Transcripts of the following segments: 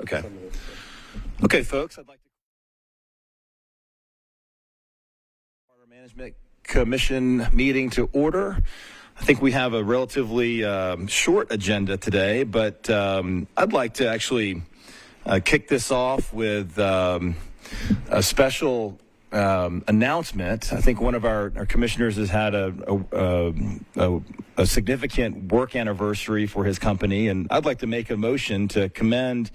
Okay. Okay, folks, I'd like to call our Management Commission meeting to order. I think we have a relatively short agenda today, but I'd like to actually kick this off with a special announcement. I think one of our commissioners has had a significant work anniversary for his company, and I'd like to make a motion to commend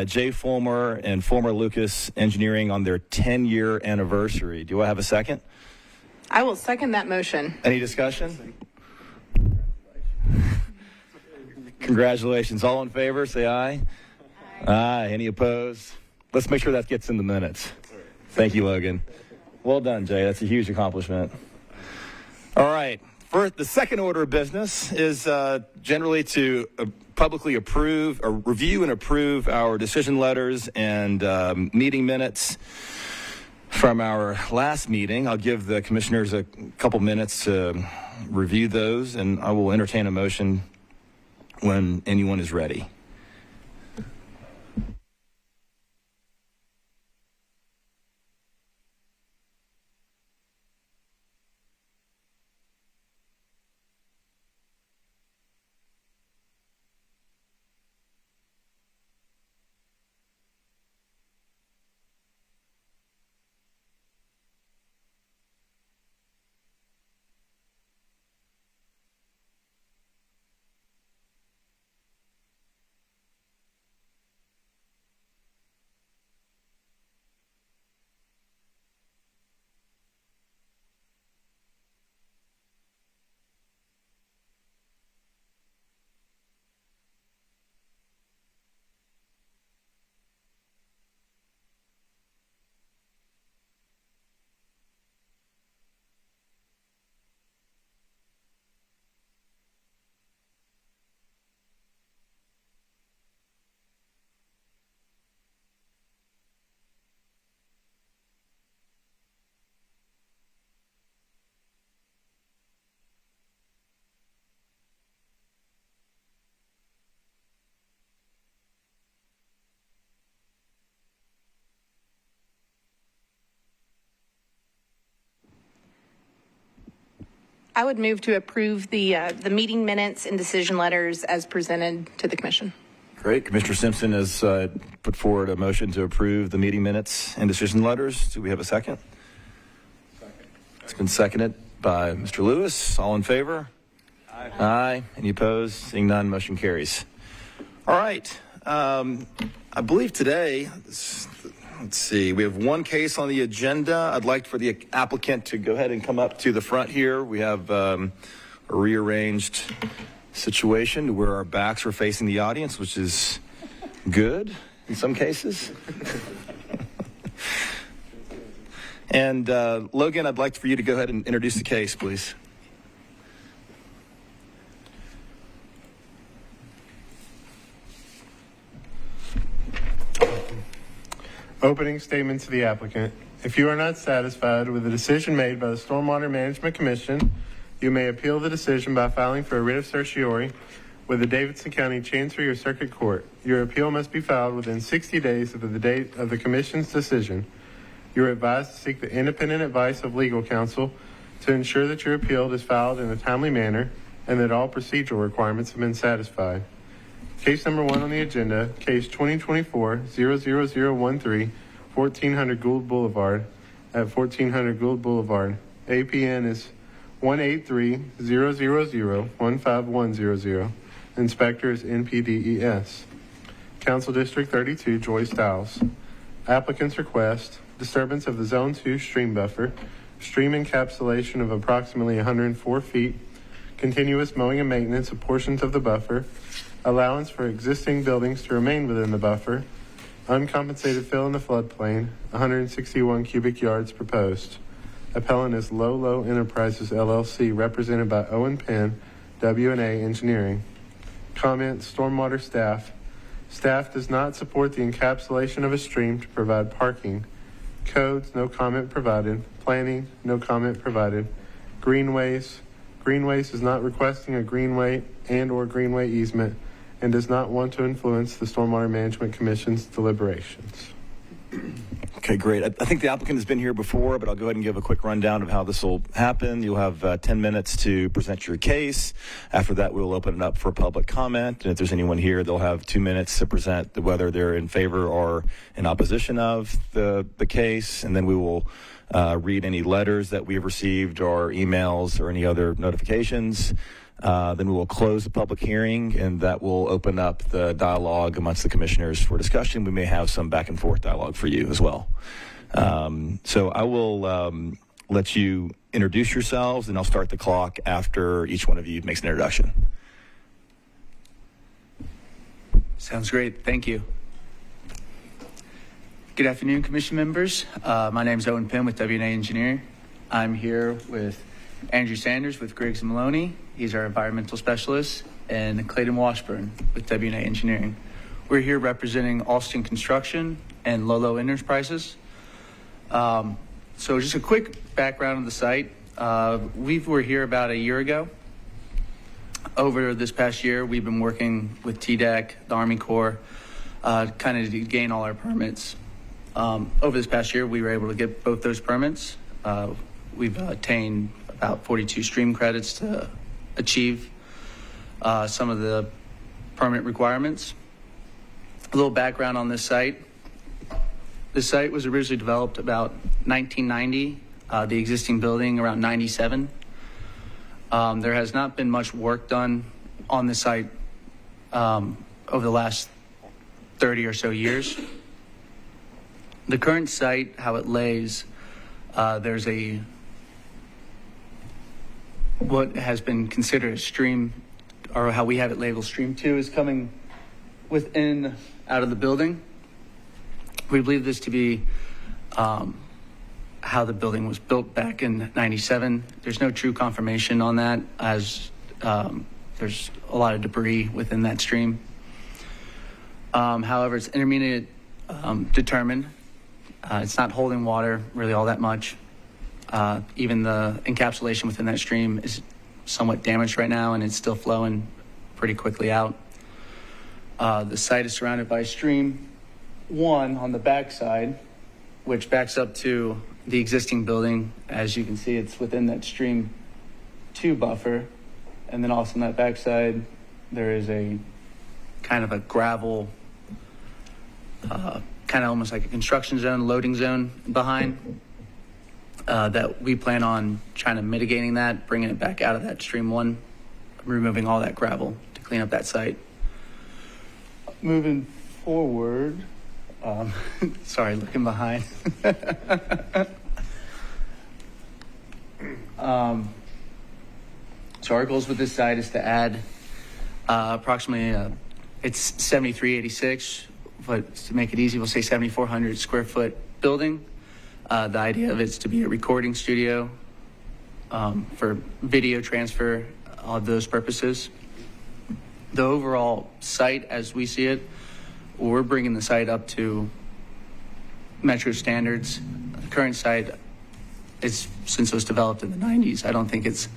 Jay Fulmer and Fulmer Lucas Engineering on their 10-year anniversary. Do I have a second? I will second that motion. Any discussion? Congratulations. All in favor, say aye. Aye. Any opposed? Let's make sure that gets in the minutes. Thank you, Logan. Well done, Jay. That's a huge accomplishment. All right. For the second order of business is generally to publicly approve or review and approve our decision letters and meeting minutes from our last meeting. I'll give the commissioners a couple minutes to review those, and I will entertain a motion when anyone is ready. I would move to approve the meeting minutes and decision letters as presented to the commission. Great. Commissioner Simpson has put forward a motion to approve the meeting minutes and decision letters. Do we have a second? Second. It's been seconded by Mr. Lewis. All in favor? Aye. Aye. Any opposed? Seeing none, motion carries. All right. I believe today, let's see, we have one case on the agenda. I'd like for the applicant to go ahead and come up to the front here. We have a rearranged situation where our backs are facing the audience, which is good in some cases. And Logan, I'd like for you to go ahead and introduce the case, please. Opening statement to the applicant. If you are not satisfied with the decision made by the Stormwater Management Commission, you may appeal the decision by filing for a writ of certiorari with the Davidson County Chancery or Circuit Court. Your appeal must be filed within 60 days of the date of the Commission's decision. You are advised to seek the independent advice of legal counsel to ensure that your appeal is filed in a timely manner and that all procedural requirements have been satisfied. Case number 1 on the agenda, case 2024-00013, 1400 Gould Boulevard at 1400 Gould Boulevard. APN is 183-000-15100. Inspector is NPDES. Council District 32, Joy Stiles. Applicant's request, disturbance of the Zone 2 stream buffer, stream encapsulation of approximately 104 feet, continuous mowing and maintenance of portions of the buffer, allowance for existing buildings to remain within the buffer, uncompensated fill in the floodplain, 161 cubic yards proposed. Appellant is Low Enterprises LLC, represented by Owen Penn, W&A Engineering. Comment, Stormwater staff. Staff does not support the encapsulation of a stream to provide parking. Codes, no comment provided. Planning, no comment provided. Greenways is not requesting a greenway and or greenway easement and does not want to influence the Stormwater Management Commission's deliberations. Okay, great. I think the applicant has been here before, but I'll go ahead and give a quick rundown of how this will happen. You'll have 10 minutes to present your case. After that, we'll open it up for public comment. And if there's anyone here, they'll have 2 minutes to present whether they're in favor or in opposition of the case. And then we will read any letters that we've received or emails or any other notifications. Then we will close the public hearing, and that will open up the dialogue amongst the commissioners for discussion. We may have some back and forth dialogue for you as well. So I will let you introduce yourselves, and I'll start the clock after each one of you makes an introduction. Sounds great. Thank you. Good afternoon, Commission members. My name is Owen Penn with WNA Engineering. I'm here with Andrew Sanders with Griggs & Maloney. He's our environmental specialist, and Clayton Washburn with WNA Engineering. We're here representing Austin Construction and Lolo Enterprises. So just a quick background of the site. We were here about a year ago. Over this past year, we've been working with TDEC, the Army Corps, kind of to gain all our permits. Over this past year, we were able to get both those permits. We've attained about 42 stream credits to achieve some of the permit requirements. A little background on this site. This site was originally developed about 1990, the existing building around 97. There has not been much work done on this site over the last 30 or so years. The current site, how it lays, there's what has been considered a stream, or how we have it labeled Stream 2, is coming out of the building. We believe this to be how the building was built back in 97. There's no true confirmation on that, as there's a lot of debris within that stream. However, it's intermediate determined. It's not holding water really all that much. Even the encapsulation within that stream is somewhat damaged right now, and it's still flowing pretty quickly out. The site is surrounded by Stream 1 on the back side, which backs up to the existing building. As you can see, it's within that Stream 2 buffer. And then also on that back side, there is a kind of a gravel, kind of almost like a construction zone, loading zone behind. That we plan on trying to mitigating that, bringing it back out of that Stream 1, removing all that gravel to clean up that site. Moving forward, sorry, looking behind. So our goals with this site is to add approximately, it's 7386, but to make it easy, we'll say 7,400 square foot building. The idea of it is to be a recording studio for video transfer, all of those purposes. The overall site, as we see it, we're bringing the site up to Metro standards. The current site, since it was developed in the 90s, I don't think it's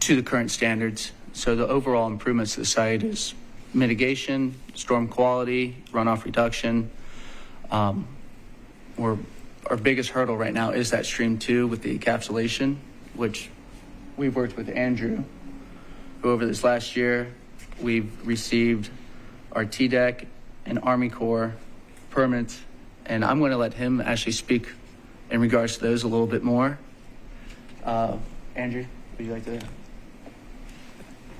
to the current standards. So the overall improvements to the site is mitigation, storm quality, runoff reduction. Our biggest hurdle right now is that Stream 2 with the encapsulation, which we've worked with Andrew, who over this last year, we've received our TDEC and Army Corps permits, and I'm going to let him actually speak in regards to those a little bit more. Andrew, would you like to?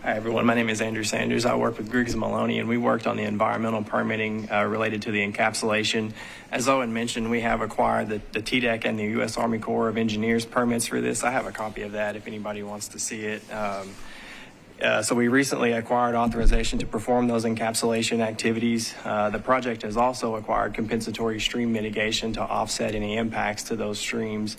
Hi, everyone. My name is Andrew Sanders. I work with Griggs & Maloney, and we worked on the environmental permitting related to the encapsulation. As Owen mentioned, we have acquired the TDEC and the U.S. Army Corps of Engineers permits for this. I have a copy of that if anybody wants to see it. So we recently acquired authorization to perform those encapsulation activities. The project has also acquired compensatory stream mitigation to offset any impacts to those streams.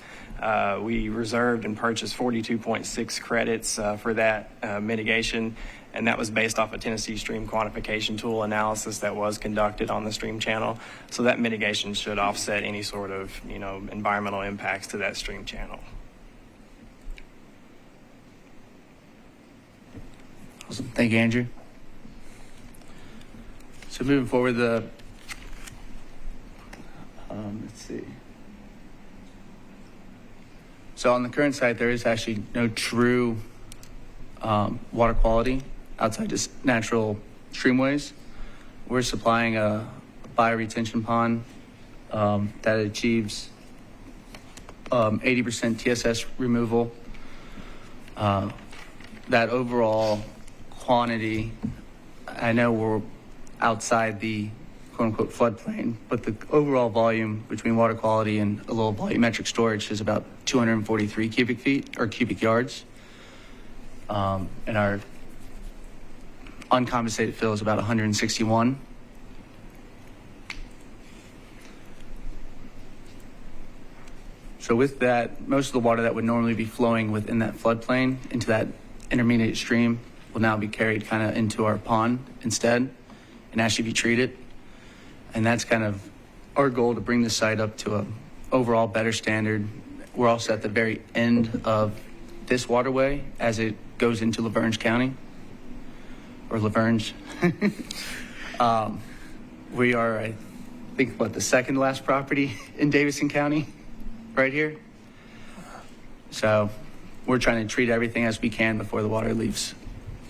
We reserved and purchased 42.6 credits for that mitigation, and that was based off a Tennessee stream quantification tool analysis that was conducted on the stream channel. So that mitigation should offset any sort of, environmental impacts to that stream channel. Awesome. Thank you, Andrew. So moving forward, let's see. So on the current site, there is actually no true water quality outside just natural streamways. We're supplying a bioretention pond that achieves 80% TSS removal. That overall quantity, I know we're outside the quote-unquote floodplain, but the overall volume between water quality and a little volumetric storage is about 243 cubic feet or cubic yards. And our uncompensated fill is about 161. So with that, most of the water that would normally be flowing within that floodplain into that intermediate stream will now be carried kind of into our pond instead and actually be treated. And that's kind of our goal, to bring the site up to a overall better standard. We're also at the very end of this waterway as it goes into Lavergne County, or Lavergne. We are, I think, the second last property in Davidson County right here. So we're trying to treat everything as we can before the water leaves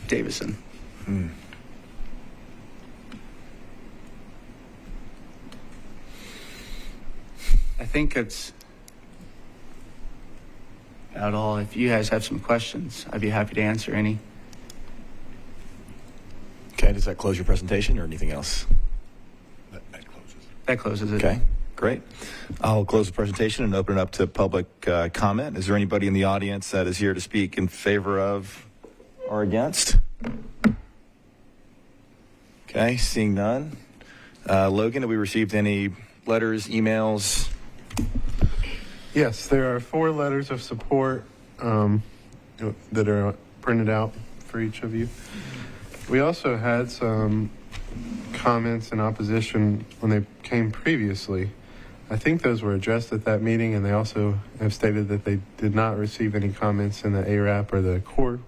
Davidson. I think it's about all. If you guys have some questions, I'd be happy to answer any. Okay, does that close your presentation or anything else? That closes it. Okay, great. I'll close the presentation and open it up to public comment. Is there anybody in the audience that is here to speak in favor of or against? Okay, seeing none. Logan, have we received any letters, emails? Yes, there are 4 letters of support that are printed out for each of you. We also had some comments in opposition when they came previously. I think those were addressed at that meeting, and they also have stated that they did not receive any comments in the ARAP or the core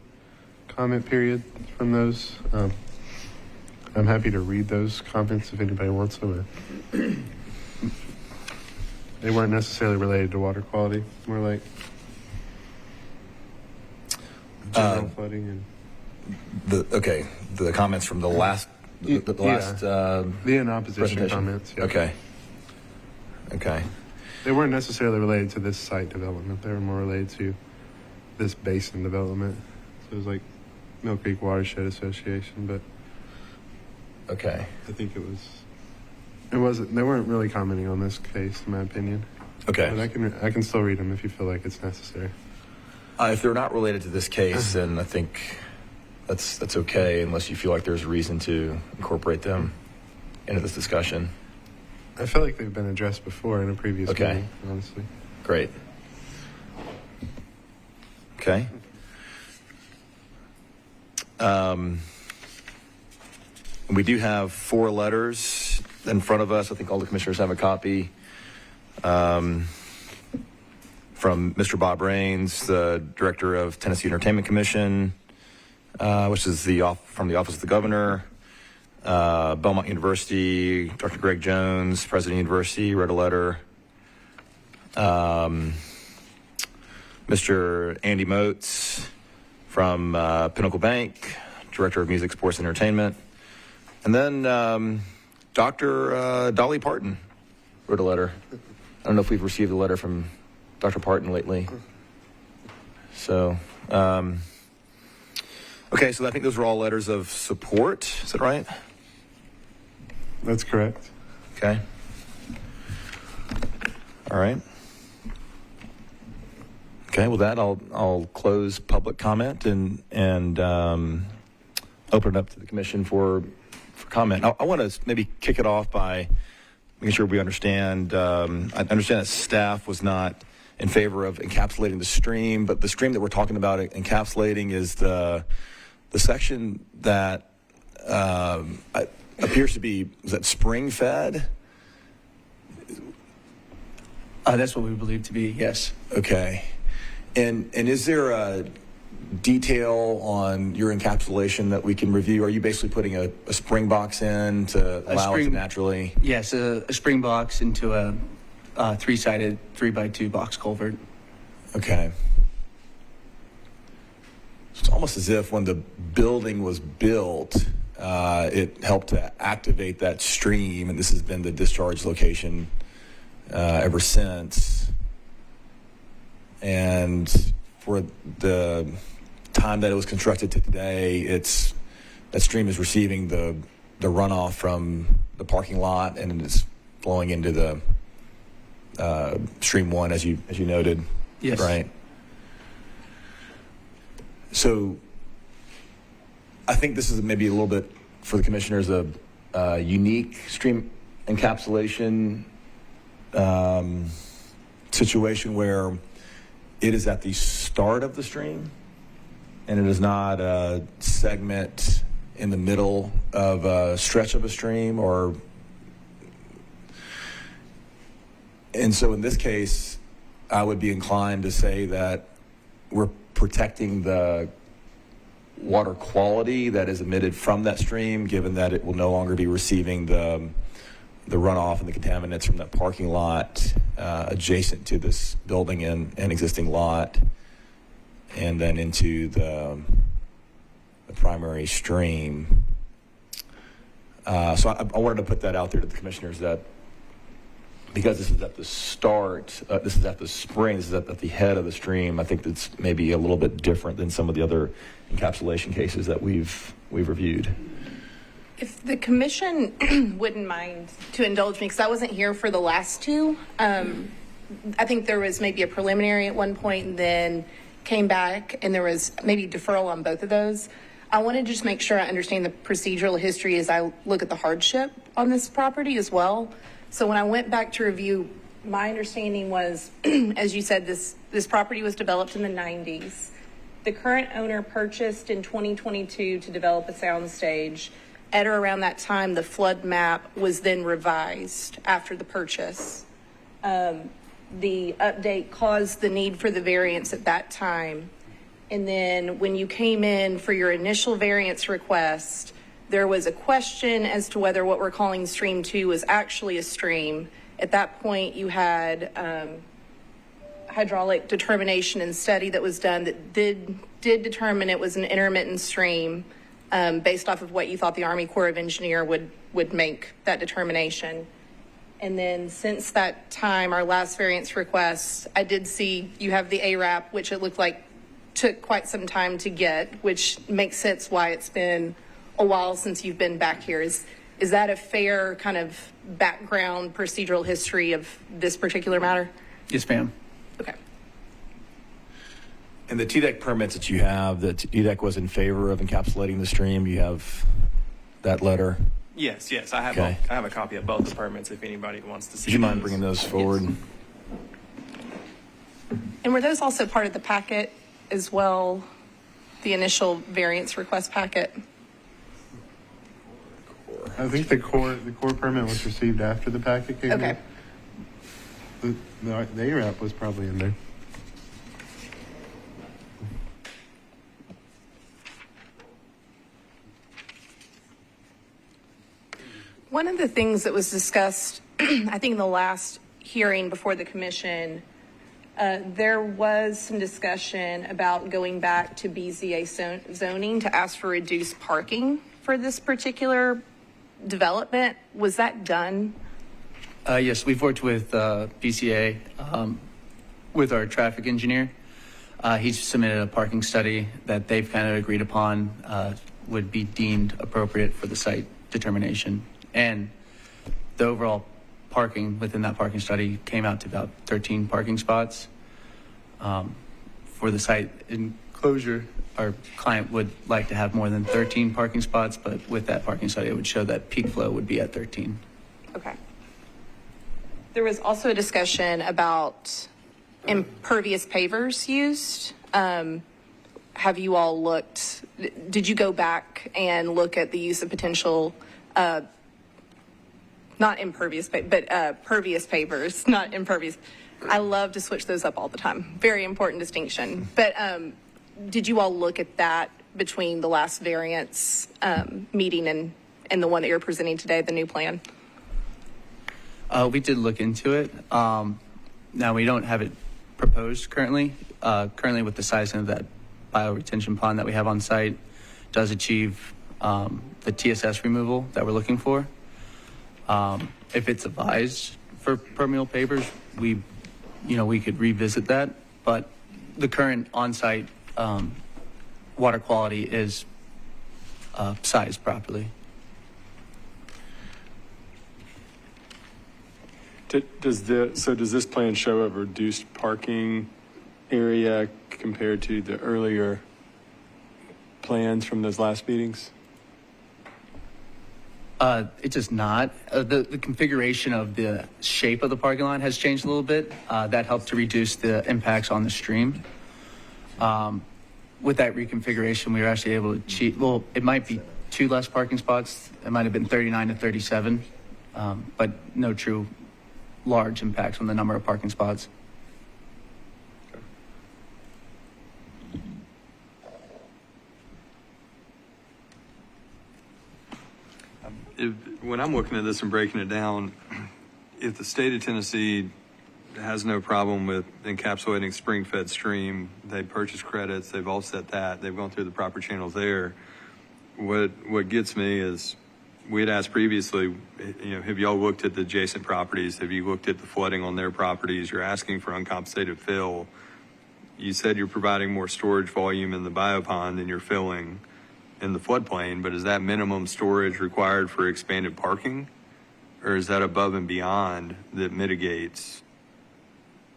comment period from those. I'm happy to read those comments if anybody wants them. They weren't necessarily related to water quality, more like general flooding and the comments from the last the last the in opposition comments. Yeah. Okay. They weren't necessarily related to this site development. They were more related to this basin development. So it was like Mill Creek Watershed Association, but okay. I think it wasn't. They weren't really commenting on this case, in my opinion. Okay. But I can still read them if you feel like it's necessary. If they're not related to this case, then I think that's okay, unless you feel like there's a reason to incorporate them into this discussion. I feel like they've been addressed before in a previous meeting, honestly. Great. Okay. We do have 4 letters in front of us. I think all the commissioners have a copy. From Mr. Bob Rains, the Director of Tennessee Entertainment Commission, which is from the Office of the Governor. Belmont University, Dr. Greg Jones, President of the University, wrote a letter. Mr. Andy Moats from Pinnacle Bank, Director of Music, Sports, and Entertainment. And then Dr. Dolly Parton wrote a letter. I don't know if we've received a letter from Dr. Parton lately. So, okay, so I think those were all letters of support. Is that right? That's correct. Okay. All right. Okay, well, that I'll close public comment and open it up to the commission for comment. I want to maybe kick it off by making sure we understand. I understand that staff was not in favor of encapsulating the stream, but the stream that we're talking about encapsulating is the section that appears to be, is that spring fed? That's what we believe to be, yes. Okay. And is there detail on your encapsulation that we can review? Are you basically putting a spring box in to allow it to naturally? Yes, a spring box into a three-sided 3x2 box culvert. Okay. So it's almost as if when the building was built, it helped to activate that stream, and this has been the discharge location ever since. And for the time that it was constructed to today, that stream is receiving the runoff from the parking lot, and it's flowing into the stream one, as you noted. Yes. Right. So I think this is maybe a little bit for the commissioners a unique stream encapsulation situation where it is at the start of the stream and it is not a segment in the middle of a stretch of a stream and so in this case, I would be inclined to say that we're protecting the water quality that is emitted from that stream, given that it will no longer be receiving the runoff and the contaminants from that parking lot adjacent to this building and existing lot, and then into the primary stream. So I wanted to put that out there to the commissioners that because this is at the start, this is at the spring, this is at the head of the stream, I think that's maybe a little bit different than some of the other encapsulation cases that we've reviewed. If the commission wouldn't mind to indulge me, because I wasn't here for the last two. I think there was maybe a preliminary at one point and then came back and there was maybe deferral on both of those. I want to just make sure I understand the procedural history as I look at the hardship on this property as well. So when I went back to review, my understanding was, as you said, this property was developed in the 90s. The current owner purchased in 2022 to develop a soundstage. At or around that time, the flood map was then revised after the purchase. The update caused the need for the variance at that time. And then when you came in for your initial variance request, there was a question as to whether what we're calling stream 2 was actually a stream. At that point, you had hydraulic determination and study that was done that did determine it was an intermittent stream based off of what you thought the Army Corps of Engineer would make that determination. And then since that time, our last variance request, I did see you have the ARAP, which it looked like took quite some time to get, which makes sense why it's been a while since you've been back here. Is that a fair kind of background procedural history of this particular matter? Yes, ma'am. Okay. And the TDEC permits that you have, that TDEC was in favor of encapsulating the stream, you have that letter? Yes. I have Okay. I have a copy of both the permits if anybody wants to see. Would you mind those. bringing those forward? Yes. And were those also part of the packet as well, the initial variance request packet? I think the core permit was received after the packet came Okay. in. The ARAP was probably in there. One of the things that was discussed, I think in the last hearing before the commission, there was some discussion about going back to BZA zoning to ask for reduced parking for this particular development. Was that done? Yes, we've worked with BCA with our traffic engineer. He's submitted a parking study that they've kind of agreed upon would be deemed appropriate for the site determination. And the overall parking within that parking study came out to about 13 parking spots. For the site enclosure, our client would like to have more than 13 parking spots, but with that parking study, it would show that peak flow would be at 13. Okay. There was also a discussion about impervious pavers used. Have you all looked, did you go back and look at the use of potential, not impervious, but pervious pavers, not impervious. I love to switch those up all the time. Very important distinction. But did you all look at that between the last variance meeting and the one that you're presenting today, the new plan? We did look into it. Now we don't have it proposed currently. Currently with the sizing of that bioretention pond that we have on site does achieve the TSS removal that we're looking for. If it's advised for permeable pavers, we could revisit that, but the current on-site water quality is sized properly. Does this plan show a reduced parking area compared to the earlier plans from those last meetings? It does not. The configuration of the shape of the parking lot has changed a little bit. That helped to reduce the impacts on the stream. With that reconfiguration, we were actually able to achieve, well, it might be 2 less parking spots. It might have been 39 to 37, but no true large impacts on the number of parking spots. When I'm looking at this and breaking it down, if the state of Tennessee has no problem with encapsulating spring-fed stream, they purchase credits, they've offset that, they've gone through the proper channels there. What gets me is, we had asked previously, have y'all looked at the adjacent properties? Have you looked at the flooding on their properties? You're asking for uncompensated fill. You said you're providing more storage volume in the biopond than you're filling in the floodplain, but is that minimum storage required for expanded parking? Or is that above and beyond that mitigates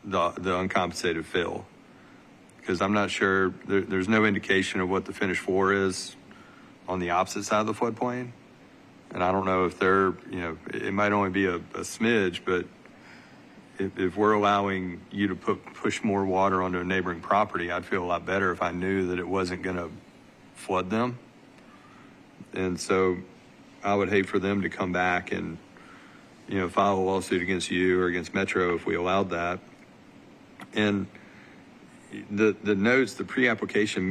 the uncompensated fill? Because I'm not sure, there's no indication of what the finished floor is on the opposite side of the floodplain. And I don't know if it might only be a smidge, but if we're allowing you to push more water onto a neighboring property, I'd feel a lot better if I knew that it wasn't going to flood them. And so I would hate for them to come back and, file a lawsuit against you or against Metro if we allowed that. And the notes, the pre-application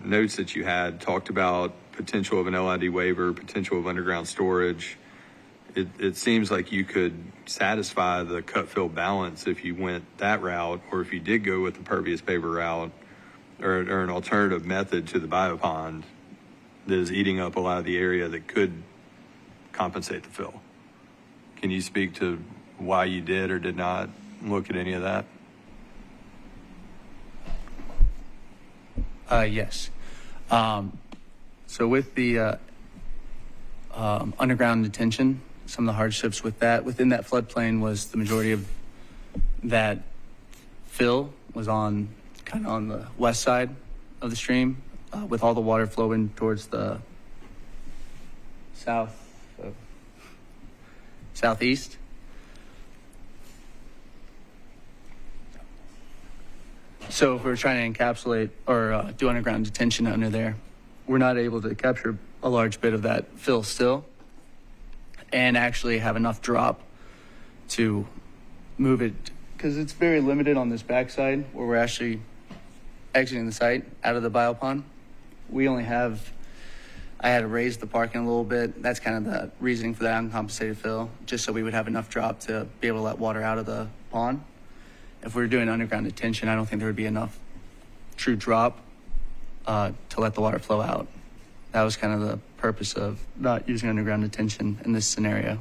notes that you had talked about potential of an LID waiver, potential of underground storage. It seems like you could satisfy the cut-fill balance if you went that route, or if you did go with the pervious paver route, or an alternative method to the biopond that is eating up a lot of the area that could compensate the fill. Can you speak to why you did or did not look at any of that? Yes. So with the underground detention, some of the hardships with that, within that floodplain was the majority of that fill was kind of on the west side of the stream, with all the water flowing towards the southeast. So if we're trying to encapsulate or do underground detention under there, we're not able to capture a large bit of that fill still and actually have enough drop to move it, because it's very limited on this backside where we're actually exiting the site out of the biopond. We only I had to raise the parking a little bit. That's kind of the reasoning for that uncompensated fill, just so we would have enough drop to be able to let water out of the pond. If we were doing underground detention, I don't think there would be enough true drop to let the water flow out. That was kind of the purpose of not using underground detention in this scenario.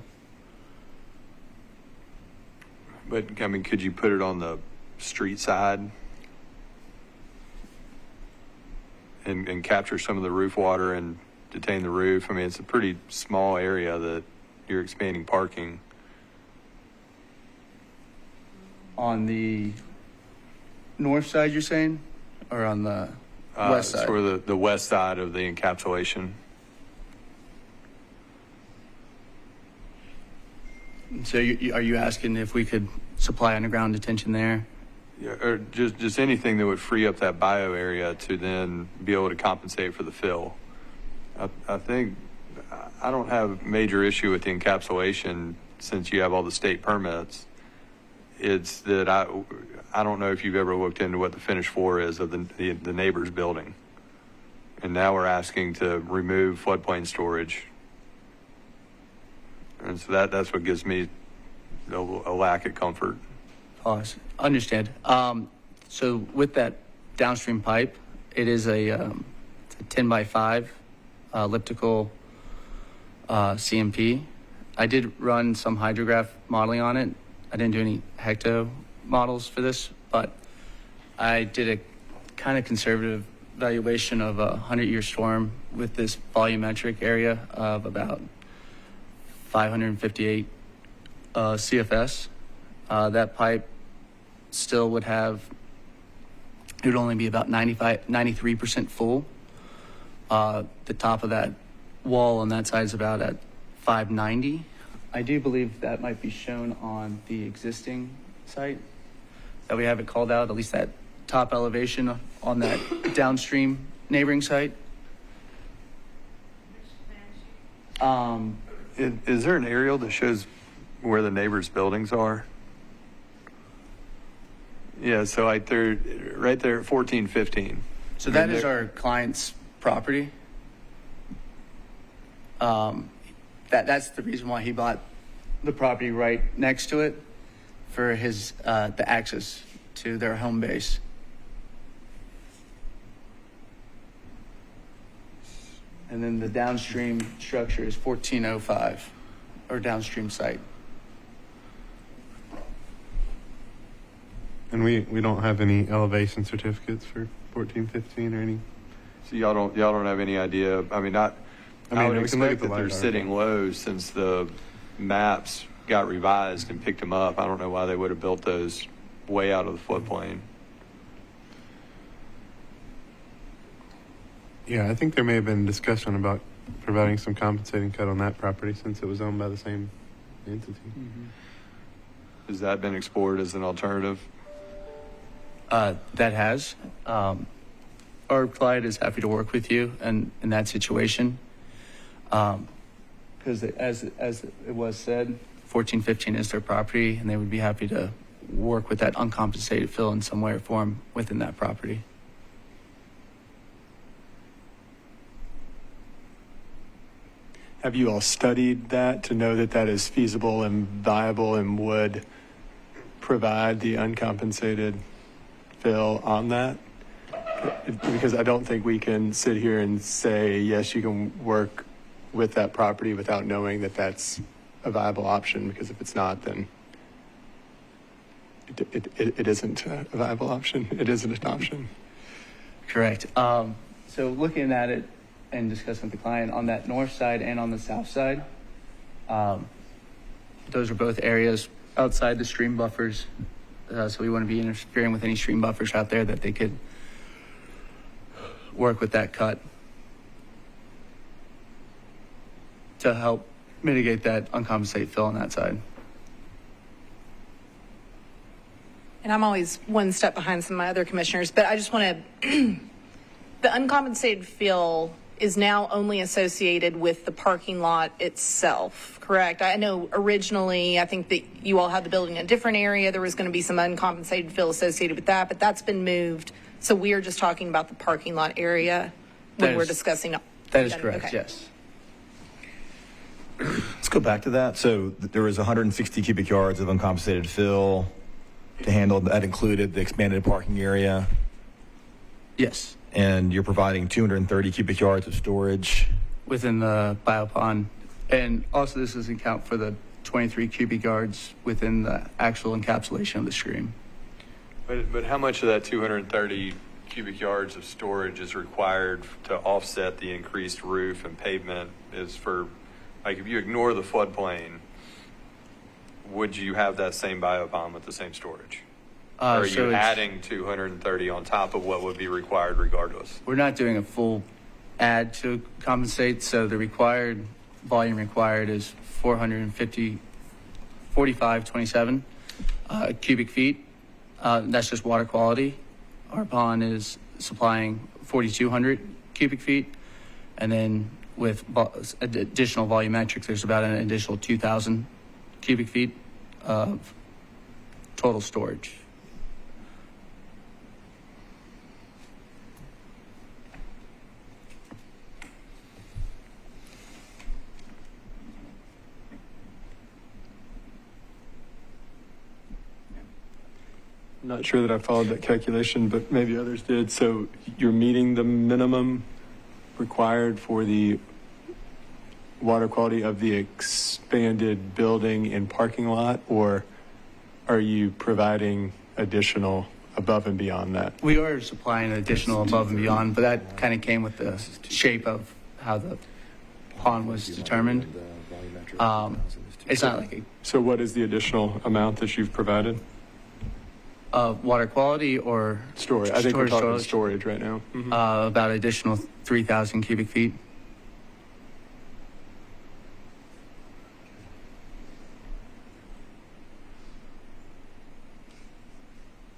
But, could you put it on the street side and capture some of the roof water and detain the roof? It's a pretty small area that you're expanding parking. On the north side, you're saying? Or on the west side? Sort of the west side of the encapsulation. So are you asking if we could supply underground detention there? Yeah, or just anything that would free up that bio area to then be able to compensate for the fill. I think I don't have major issue with the encapsulation since you have all the state permits. It's that I don't know if you've ever looked into what the finished floor is of the neighbor's building. And now we're asking to remove floodplain storage. And so that's what gives me a lack of comfort. Pause. Understand. So with that downstream pipe, it is a 10 by 5 elliptical CMP. I did run some hydrograph modeling on it. I didn't do any hecto models for this, but I did a kind of conservative valuation of a 100-year storm with this volumetric area of about 558 CFS. That pipe still would have, it would only be about 93% full. The top of that wall on that side is about at 590. I do believe that might be shown on the existing site that we have it called out, at least that top elevation on that downstream neighboring site. Is there an aerial that shows where the neighbors' buildings are? Yeah, so right there at 1415. So that is our client's property. That's the reason why he bought the property right next to it for his the access to their home base. And then the downstream structure is 1405, or downstream site. And we don't have any elevation certificates for 1415 or any. So y'all don't have any idea. I mean, I would we can look at expect the that they're LiDAR. sitting low since the maps got revised and picked them up. I don't know why they would have built those way out of the floodplain. Yeah, I think there may have been discussion about providing some compensating cut on that property since it was owned by the same entity. Has that been explored as an alternative? That has. Our client is happy to work with you in that situation. Because as it was said, 1415 is their property, and they would be happy to work with that uncompensated fill in some way or form within that property. Have you all studied that to know that that is feasible and viable and would provide the uncompensated fill on that? Because I don't think we can sit here and say, yes, you can work with that property without knowing that that's a viable option, because if it's not, then it isn't a viable option. It isn't an option. Correct. So looking at it and discussing with the client on that north side and on the south side, those are both areas outside the stream buffers. So we wouldn't be interfering with any stream buffers out there, that they could work with that cut to help mitigate that uncompensated fill on that side. And I'm always one step behind some of my other commissioners, but I just want to, the uncompensated fill is now only associated with the parking lot itself, correct? I know originally, I think that you all had the building in a different area. There was going to be some uncompensated fill associated with that, but that's been moved. So we are just talking about the parking lot area when we're discussing. That is correct, okay. yes. Let's go back to that. So there was 160 cubic yards of uncompensated fill to handle. That included the expanded parking area. Yes. And you're providing 230 cubic yards of storage. Within the biopond. And also this doesn't count for the 23 cubic yards within the actual encapsulation of the stream. But how much of that 230 cubic yards of storage is required to offset the increased roof and pavement is for, like, if you ignore the floodplain, would you have that same biopond with the same storage? Or are So you it's- adding 230 on top of what would be required regardless? We're not doing a full add to compensate, so the required volume required is 4527 cubic feet. That's just water quality. Our pond is supplying 4,200 cubic feet, and then with additional volumetrics, there's about an additional 2,000 cubic feet of total storage. I'm not sure that I followed that calculation, but maybe others did. So you're meeting the minimum required for the water quality of the expanded building and parking lot, or are you providing additional above and beyond that? We are supplying additional above and beyond, but that kind of came with the shape of how the pond was determined. It's not like So what is the additional amount that you've provided? water quality or Storage. I think we're talking storage. storage right now. About additional 3,000 cubic feet.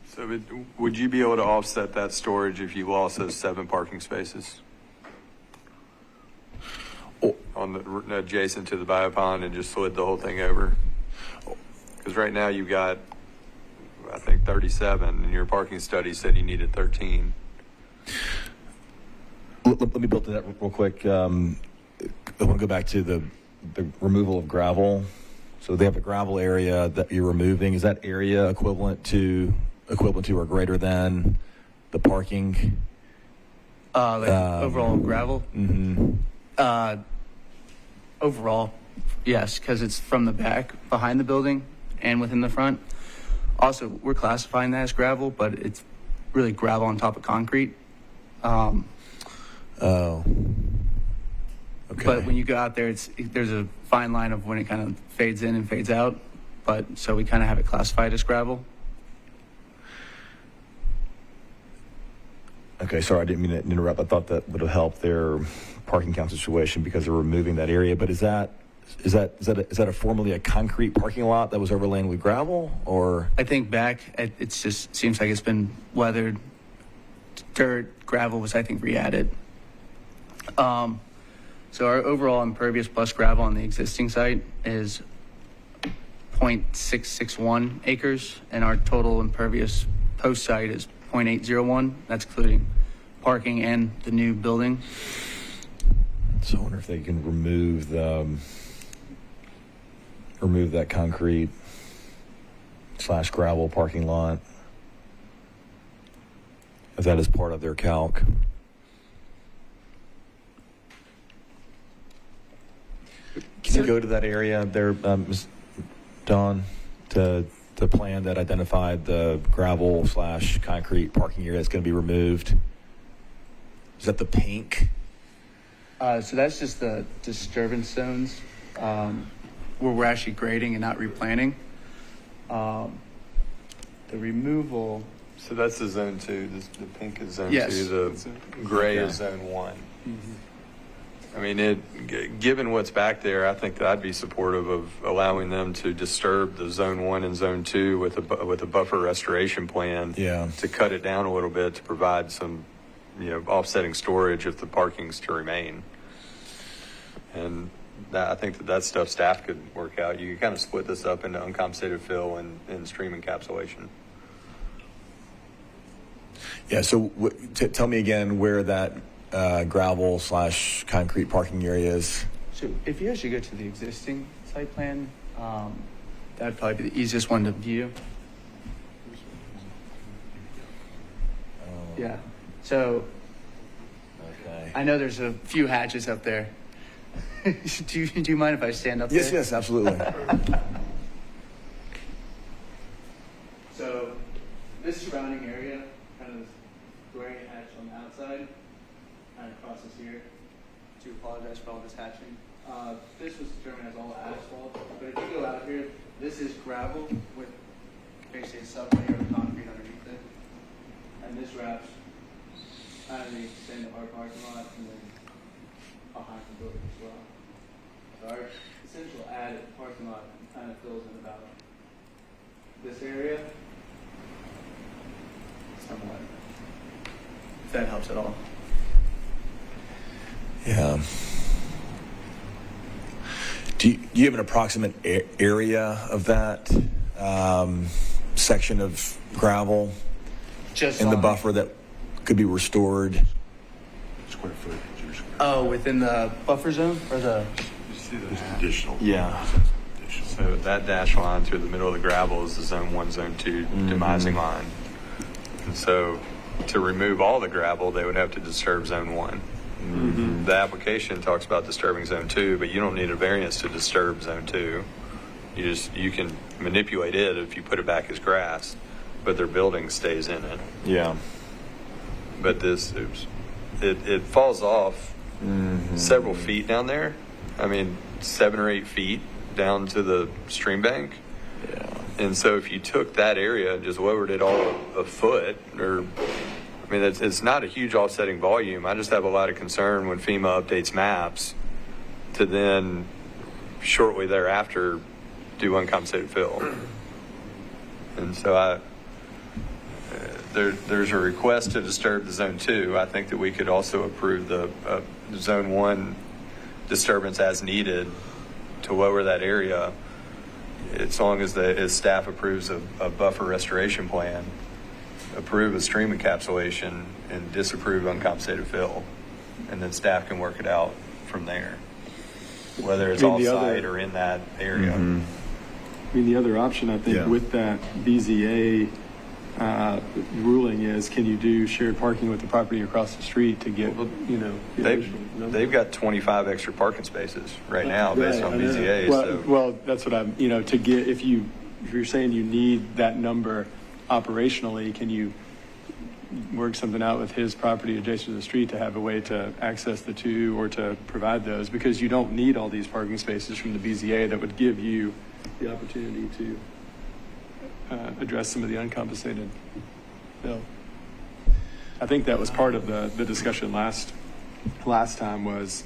So would you be able to offset that storage if you lost those 7 parking spaces? On the adjacent to the biopond and just slid the whole thing over? Because right now you've got, I think, 37, and your parking study said you needed 13. Let me build to that real quick. I want to go back to the removal of gravel. So they have a gravel area that you're removing. Is that area equivalent to or greater than the parking? Overall gravel. Mm-hmm. Overall, yes, because it's from the back, behind the building, and within the front. Also, we're classifying that as gravel, but it's really gravel on top of concrete. Oh. Okay. But when you go out there, there's a fine line of when it kind of fades in and fades out. But so we kind of have it classified as gravel. Okay, sorry, I didn't mean to interrupt. I thought that would have helped their parking count situation because they're removing that area. But is that a formerly a concrete parking lot that was overlain with gravel, or? I think back, it just seems like it's been weathered. Dirt, gravel was, I think, re-added. So our overall impervious plus gravel on the existing site is 0.661 acres, and our total impervious post-site is 0.801. That's including parking and the new building. So I wonder if they can remove that concrete / gravel parking lot, if that is part of their calc. Can you go to that area there, Ms. Dawn, to plan that identified the gravel / concrete parking area that's going to be removed? Is that the pink? So that's just the disturbance zones where we're actually grading and not replanting. The removal. So that's the zone 2. The pink is zone Yes. 2. The gray is zone 1. I mean, given what's back there, I think that I'd be supportive of allowing them to disturb the zone 1 and zone 2 with a buffer restoration plan. Yeah. To cut it down a little bit to provide some, offsetting storage if the parking's to remain. And I think that stuff staff could work out. You can kind of split this up into uncompensated fill and stream encapsulation. Yeah, so tell me again where that gravel / concrete parking area is. So if you actually go to the existing site plan, that'd probably be the easiest one to view. Yeah. So Okay. I know there's a few hatches up there. do you mind if I stand up there? Yes, absolutely. So this surrounding area, kind of this gray hatch on the outside, kind of crosses here. To apologize for all this hatching. This was determined as all asphalt, but if you go out here, this is gravel with basically a sublayer of concrete underneath it, and this wraps kind of the extent of our parking lot and then behind the building as well. So our essential added parking lot kind of fills in about this area. Somewhat. If that helps at all. Yeah. Do you have an approximate area of that section of gravel Just in the on- buffer that could be restored? Oh, within the buffer zone or the? Additional. Yeah. So that dash line through the middle of the gravel is the zone 1, zone 2 demising line. And so to remove all the gravel, they would have to disturb zone 1. The application talks about disturbing zone 2, but you don't need a variance to disturb zone 2. You can manipulate it if you put it back as grass, but their building stays in it. Yeah. But it falls off several feet down there. I mean, 7 or 8 feet down to the stream bank. Yeah. And so if you took that area and just lowered it all a foot, or, I mean, it's not a huge offsetting volume. I just have a lot of concern when FEMA updates maps to then shortly thereafter do uncompensated fill. And so there's a request to disturb the zone 2. I think that we could also approve the zone 1 disturbance as needed to lower that area, as long as staff approves a buffer restoration plan, approve a stream encapsulation, and disapprove uncompensated fill, and then staff can work it out from there, whether it's I mean, the off-site other- or in that area. I mean, the other option, I think, Yeah. with that BZA ruling is, can you do shared parking with the property across the street to get, you know, the additional number? They've got 25 extra parking spaces right now based Right, on I know. BZA. Well, that's what I'm, you know, to get, if you're saying you need that number operationally, can you work something out with his property adjacent to the street to have a way to access the 2 or to provide those? Because you don't need all these parking spaces from the BZA that would give you the opportunity to address some of the uncompensated bill. I think that was part of the discussion last time, was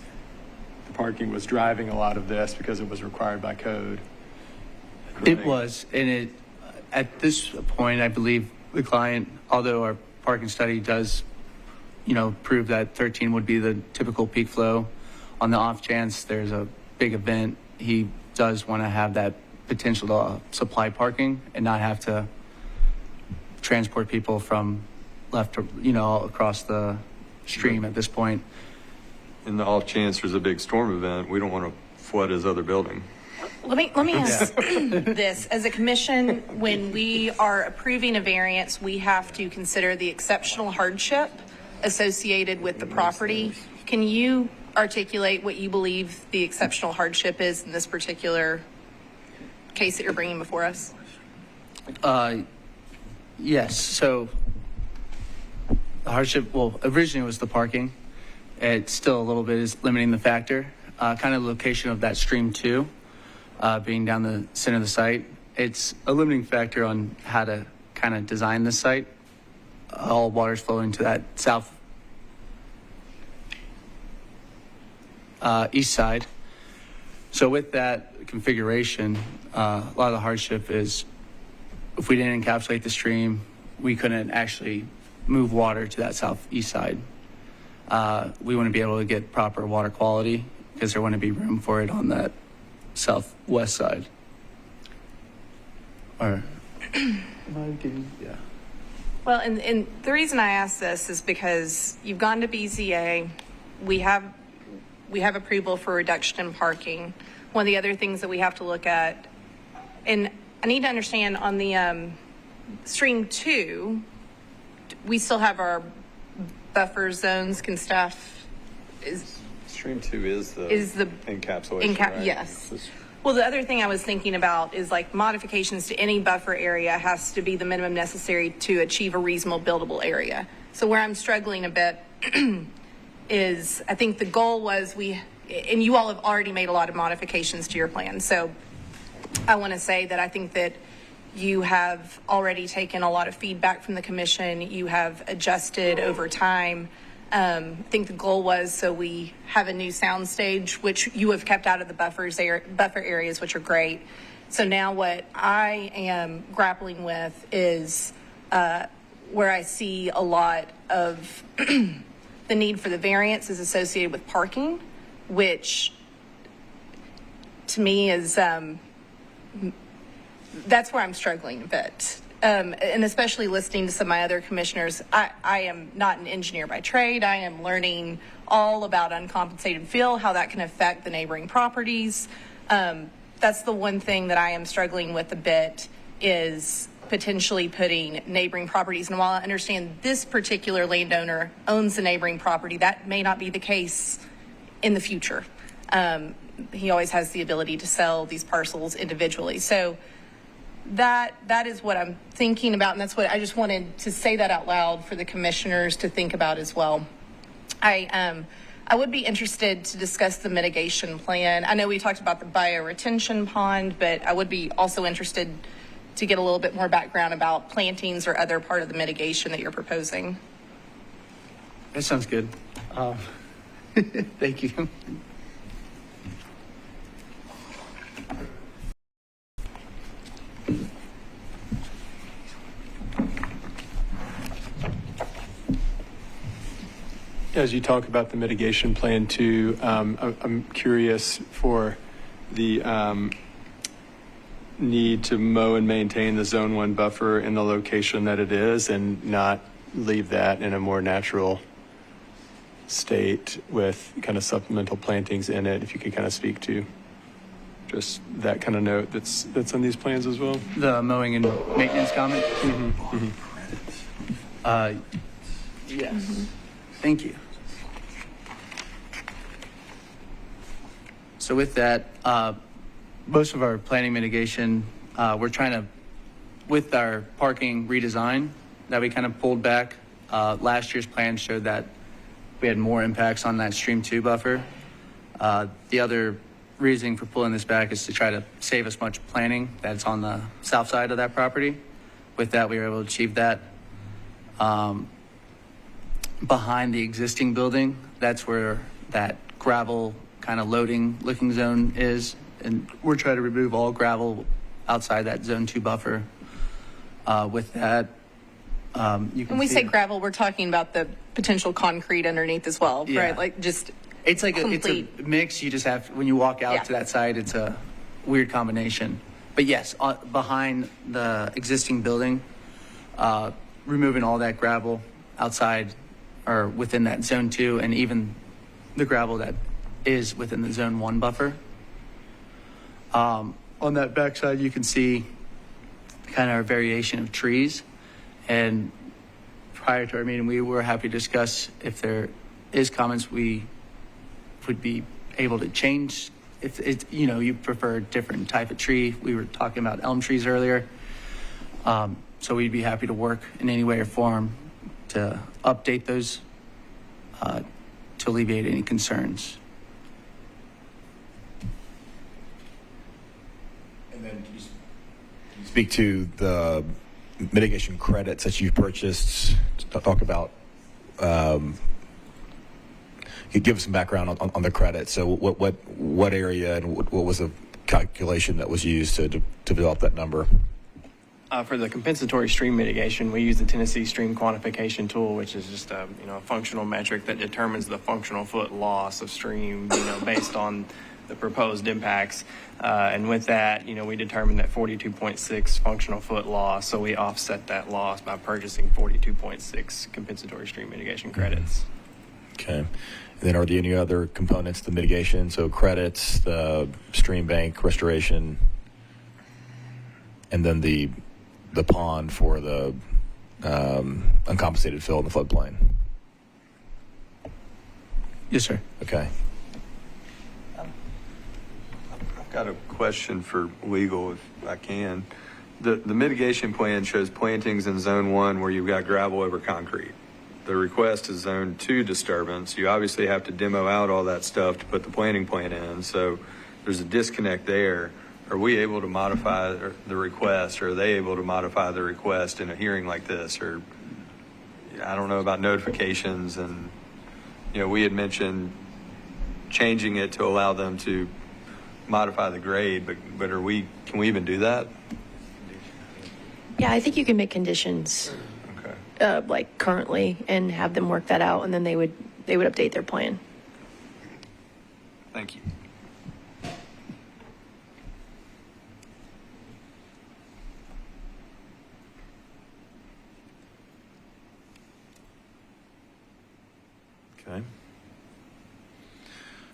the parking was driving a lot of this because it was required by code. It was, and at this point, I believe the client, although our parking study does, prove that 13 would be the typical peak flow, on the off chance there's a big event, he does want to have that potential to supply parking and not have to transport people from left to, across the stream at this point. In the off chance there's a big storm event, we don't want to flood his other building. Let me ask this. As a commission, when we are approving a variance, we have to consider the exceptional hardship associated with the property. Can you articulate what you believe the exceptional hardship is in this particular case that you're bringing before us? Yes. So the hardship, originally was the parking. It still a little bit is limiting the factor. Kind of the location of that stream too, being down the center of the site. It's a limiting factor on how to kind of design this site. All water's flowing to that south east side. So with that configuration, a lot of the hardship is if we didn't encapsulate the stream, we couldn't actually move water to that southeast side. We wouldn't be able to get proper water quality because there wouldn't be room for it on that southwest side. Or, yeah. Well, and the reason I ask this is because you've gone to BZA. We have approval for reduction in parking. One of the other things that we have to look at, and I need to understand on the stream 2, we still have our buffer zones. Can staff Stream 2 is the encapsulation, right? Yes. Well, the other thing I was thinking about is like modifications to any buffer area has to be the minimum necessary to achieve a reasonable buildable area. So where I'm struggling a bit is I think the goal was and you all have already made a lot of modifications to your plan. So I want to say that I think that you have already taken a lot of feedback from the commission. You have adjusted over time. I think the goal was so we have a new sound stage, which you have kept out of the buffer areas, which are great. So now what I am grappling with is where I see a lot of the need for the variance is associated with parking, which to me is that's where I'm struggling a bit. and especially listening to some of my other commissioners, I am not an engineer by trade. I am learning all about uncompensated fill, how that can affect the neighboring properties. That's the one thing that I am struggling with a bit, is potentially putting neighboring properties. And while I understand this particular landowner owns the neighboring property, that may not be the case in the future. He always has the ability to sell these parcels individually. So that is what I'm thinking about, and that's what I just wanted to say that out loud for the commissioners to think about as well. I would be interested to discuss the mitigation plan. I know we talked about the bioretention pond, but I would be also interested to get a little bit more background about plantings or other part of the mitigation that you're proposing. That sounds good. Thank you. As you talk about the mitigation plan too, I'm curious for the need to mow and maintain the Zone 1 buffer in the location that it is and not leave that in a more natural state with kind of supplemental plantings in it. If you could kind of speak to just that kind of note that's on these plans as well. The mowing and maintenance comment? Yes. Thank you. So with that, most of our planning mitigation, we're trying to, with our parking redesign that we kind of pulled back, last year's plan showed that we had more impacts on that Stream 2 buffer. The other reason for pulling this back is to try to save as much planning that's on the south side of that property. With that, we were able to achieve that. Behind the existing building, that's where that gravel kind of loading looking zone is. And we're trying to remove all gravel outside that Zone 2 buffer. With that, you can When we see say gravel, we're talking about the potential concrete underneath as well, Yeah. right? Like just it's like it's a complete. mix. You just have, when you walk out Yeah. to that side, it's a weird combination. But yes, behind the existing building, removing all that gravel outside or within that Zone 2, and even the gravel that is within the Zone 1 buffer. On that backside, you can see kind of our variation of trees. And prior to our meeting, we were happy to discuss if there is comments we would be able to change. If it's, you prefer a different type of tree. We were talking about elm trees earlier. So we'd be happy to work in any way or form to update those to alleviate any concerns. And then can you speak to the mitigation credits that you've purchased? Talk about, you give us some background on the credits. So what area and what was the calculation that was used to develop that number? For the compensatory stream mitigation, we use the Tennessee Stream Quantification Tool, which is just a functional metric that determines the functional foot loss of stream, based on the proposed impacts. And with that, we determined that 42.6 functional foot loss, so we offset that loss by purchasing 42.6 compensatory stream mitigation credits. Okay. And then are there any other components to the mitigation? So credits, the stream bank restoration, and then the pond for the uncompensated fill in the floodplain. Yes, sir. Okay. I've got a question for legal, if I can. The mitigation plan shows plantings in Zone 1 where you've got gravel over concrete. The request is Zone 2 disturbance. You obviously have to demo out all that stuff to put the planting plan in, so there's a disconnect there. Are we able to modify the request, or are they able to modify the request in a hearing like this? Or I don't know about notifications, and we had mentioned changing it to allow them to modify the grade, but can we even do that? Yeah, I think you can make conditions Okay. like currently and have them work that out, and then they would update their plan. Thank you.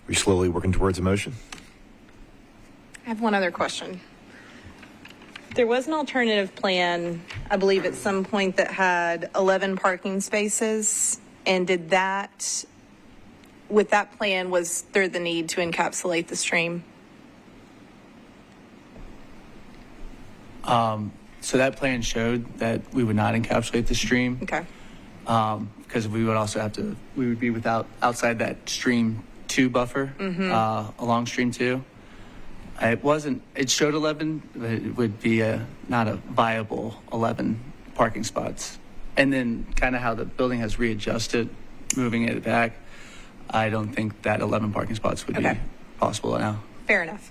We're slowly working towards a motion. I have one other question. There was an alternative plan, I believe at some point, that had 11 parking spaces. And with that plan, was there the need to encapsulate the stream? So that plan showed that we would not encapsulate the stream. Okay. Because we would be outside that stream 2 buffer, along stream 2. It showed 11, but it would be not a viable 11 parking spots. And then kind of how the building has readjusted, moving it back, I don't think that 11 parking spots would be possible now. Fair enough.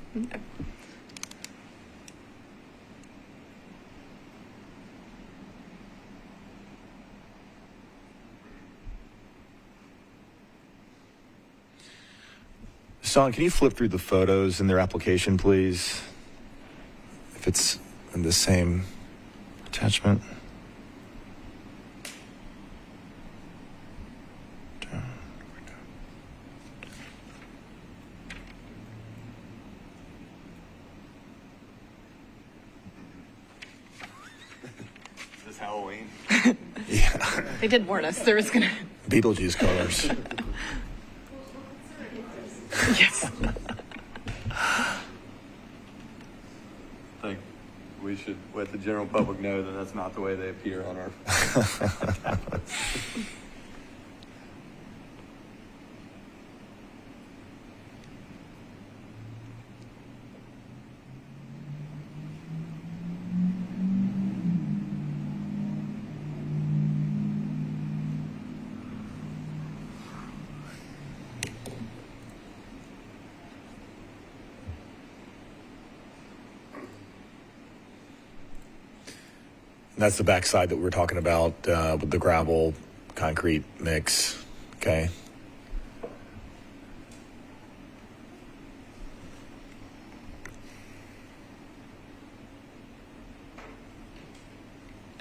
Son, can you flip through the photos in their application, please? If it's in the same attachment. Is this Halloween? Yeah. They did warn us there was going to. Beetlejuice colors. Yes. I think we should let the general public know that that's not the way they appear on our. That's the backside that we were talking about with the gravel concrete mix. Okay.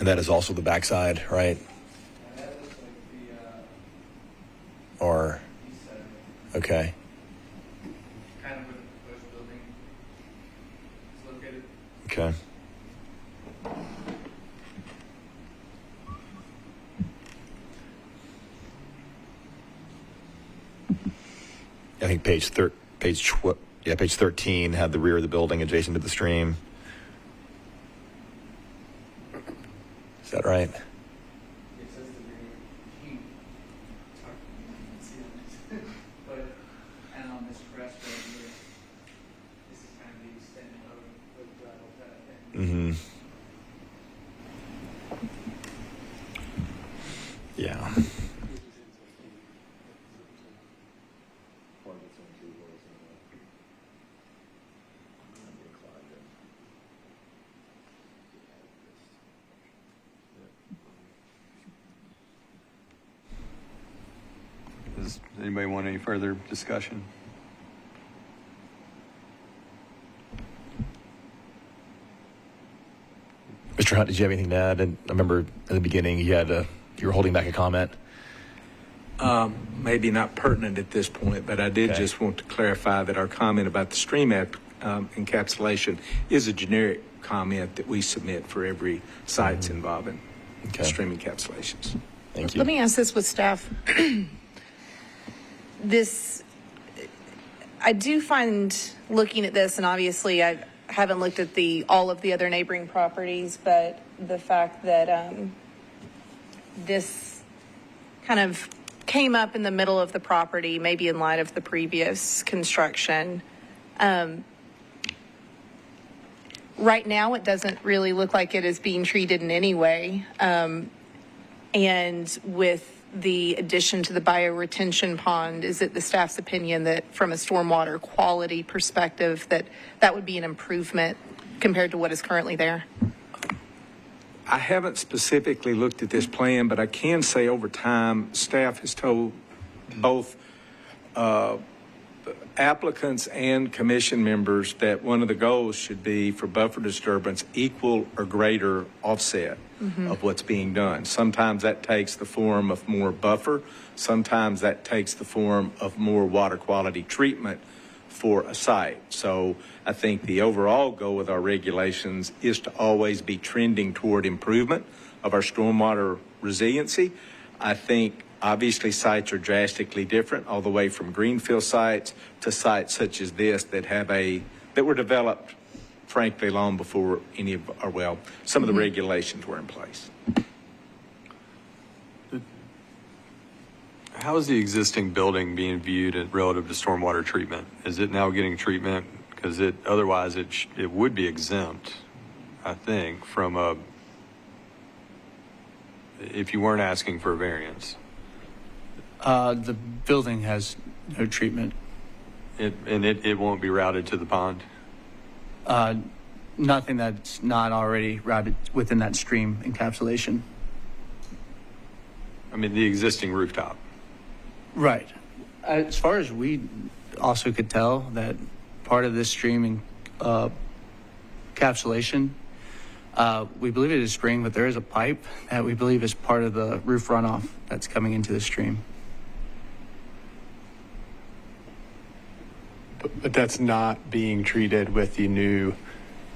And that is also the backside, right? That looks like the Or, east side, okay. kind of where the proposed building is located. Okay. I think page 13 had the rear of the building adjacent to the stream. Is that right? It says the rear. It's hard to see on this. But, and on this crest right here, this is kind of the extended road with gravel cut. Mm-hmm. Yeah. Does anybody want any further discussion? Mr. Hunt, did you have anything to add? And I remember in the beginning you were holding back a comment. Maybe not pertinent at this point, but I did Okay. just want to clarify that our comment about the stream encapsulation is a generic comment that we submit for every sites involving Okay. stream encapsulations. Thank you. Let me ask this with staff. I do find looking at this, and obviously I haven't looked at all of the other neighboring properties, but the fact that this kind of came up in the middle of the property, maybe in light of the previous construction. Right now, it doesn't really look like it is being treated in any way. And with the addition to the bioretention pond, is it the staff's opinion that from a stormwater quality perspective, that would be an improvement compared to what is currently there? I haven't specifically looked at this plan, but I can say over time, staff has told both applicants and commission members that one of the goals should be for buffer disturbance equal or greater offset of what's being done. Sometimes that takes the form of more buffer. Sometimes that takes the form of more water quality treatment for a site. So I think the overall goal with our regulations is to always be trending toward improvement of our stormwater resiliency. I think obviously sites are drastically different, all the way from greenfield sites to sites such as this that were developed, frankly, long before any of our, some of the regulations were in place. How is the existing building being viewed relative to stormwater treatment? Is it now getting treatment? Because otherwise it would be exempt, I think, from if you weren't asking for a variance. The building has no treatment. It won't be routed to the pond? Nothing that's not already routed within that stream encapsulation. I mean, the existing rooftop. Right. As far as we also could tell, that part of this stream encapsulation, we believe it is spring, but there is a pipe that we believe is part of the roof runoff that's coming into the stream. But that's not being treated with the new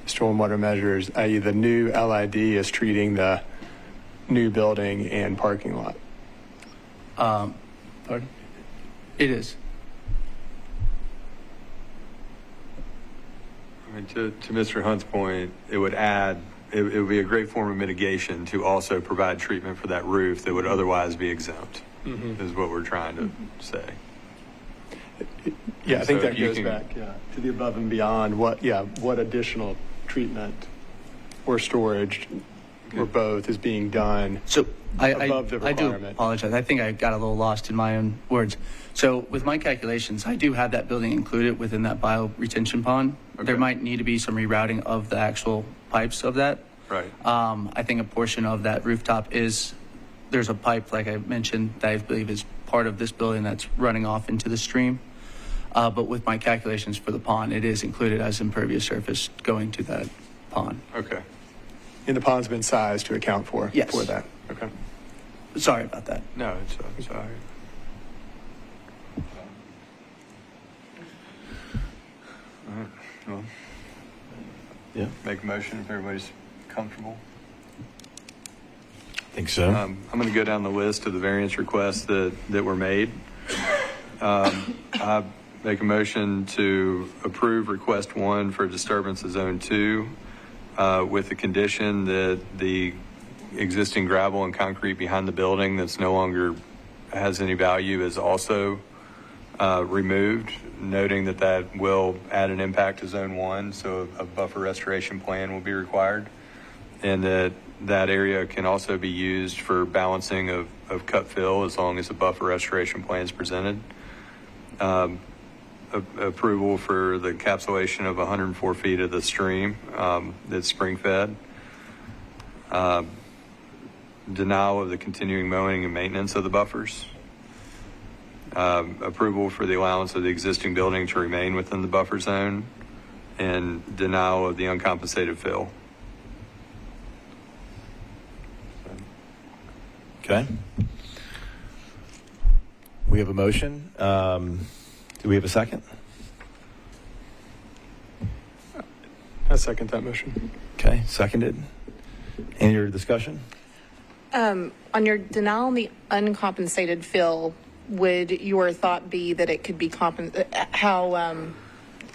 stormwater measures, i.e. the new LID is treating the new building and parking lot. Pardon? It is. I mean, to Mr. Hunt's point, it would be a great form of mitigation to also provide treatment for that roof that would otherwise be exempt, is what we're trying to say. Yeah, I think So that goes back to the above and beyond. What additional treatment or storage or both is being done So above the I do requirement? apologize. I think I got a little lost in my own words. So with my calculations, I do have that building included within that bio retention pond. Okay. There might need to be some rerouting of the actual pipes of that. Right. I think a portion of that rooftop there's a pipe, like I mentioned, that I believe is part of this building that's running off into the stream. But with my calculations for the pond, it is included as impervious surface going to that pond. Okay. And the pond's been sized to account for Yes. for that. Okay. Sorry about that. No, it's all right. All right. Well, Yeah, make a motion if everybody's comfortable. I think so. I'm going to go down the list of the variance requests that were made. I make a motion to approve request 1 for disturbance of zone 2 with the condition that the existing gravel and concrete behind the building that's no longer has any value is also removed, noting that will add an impact to zone 1, so a buffer restoration plan will be required, and that area can also be used for balancing of cut fill as long as a buffer restoration plan is presented. Approval for the encapsulation of 104 feet of the stream that's spring fed. Denial of the continuing mowing and maintenance of the buffers. Approval for the allowance of the existing building to remain within the buffer zone, and denial of the uncompensated fill. Okay. We have a motion. Do we have a second? I second that motion. Okay, seconded. Any other discussion? On your denial on the uncompensated fill, would your thought be that it could be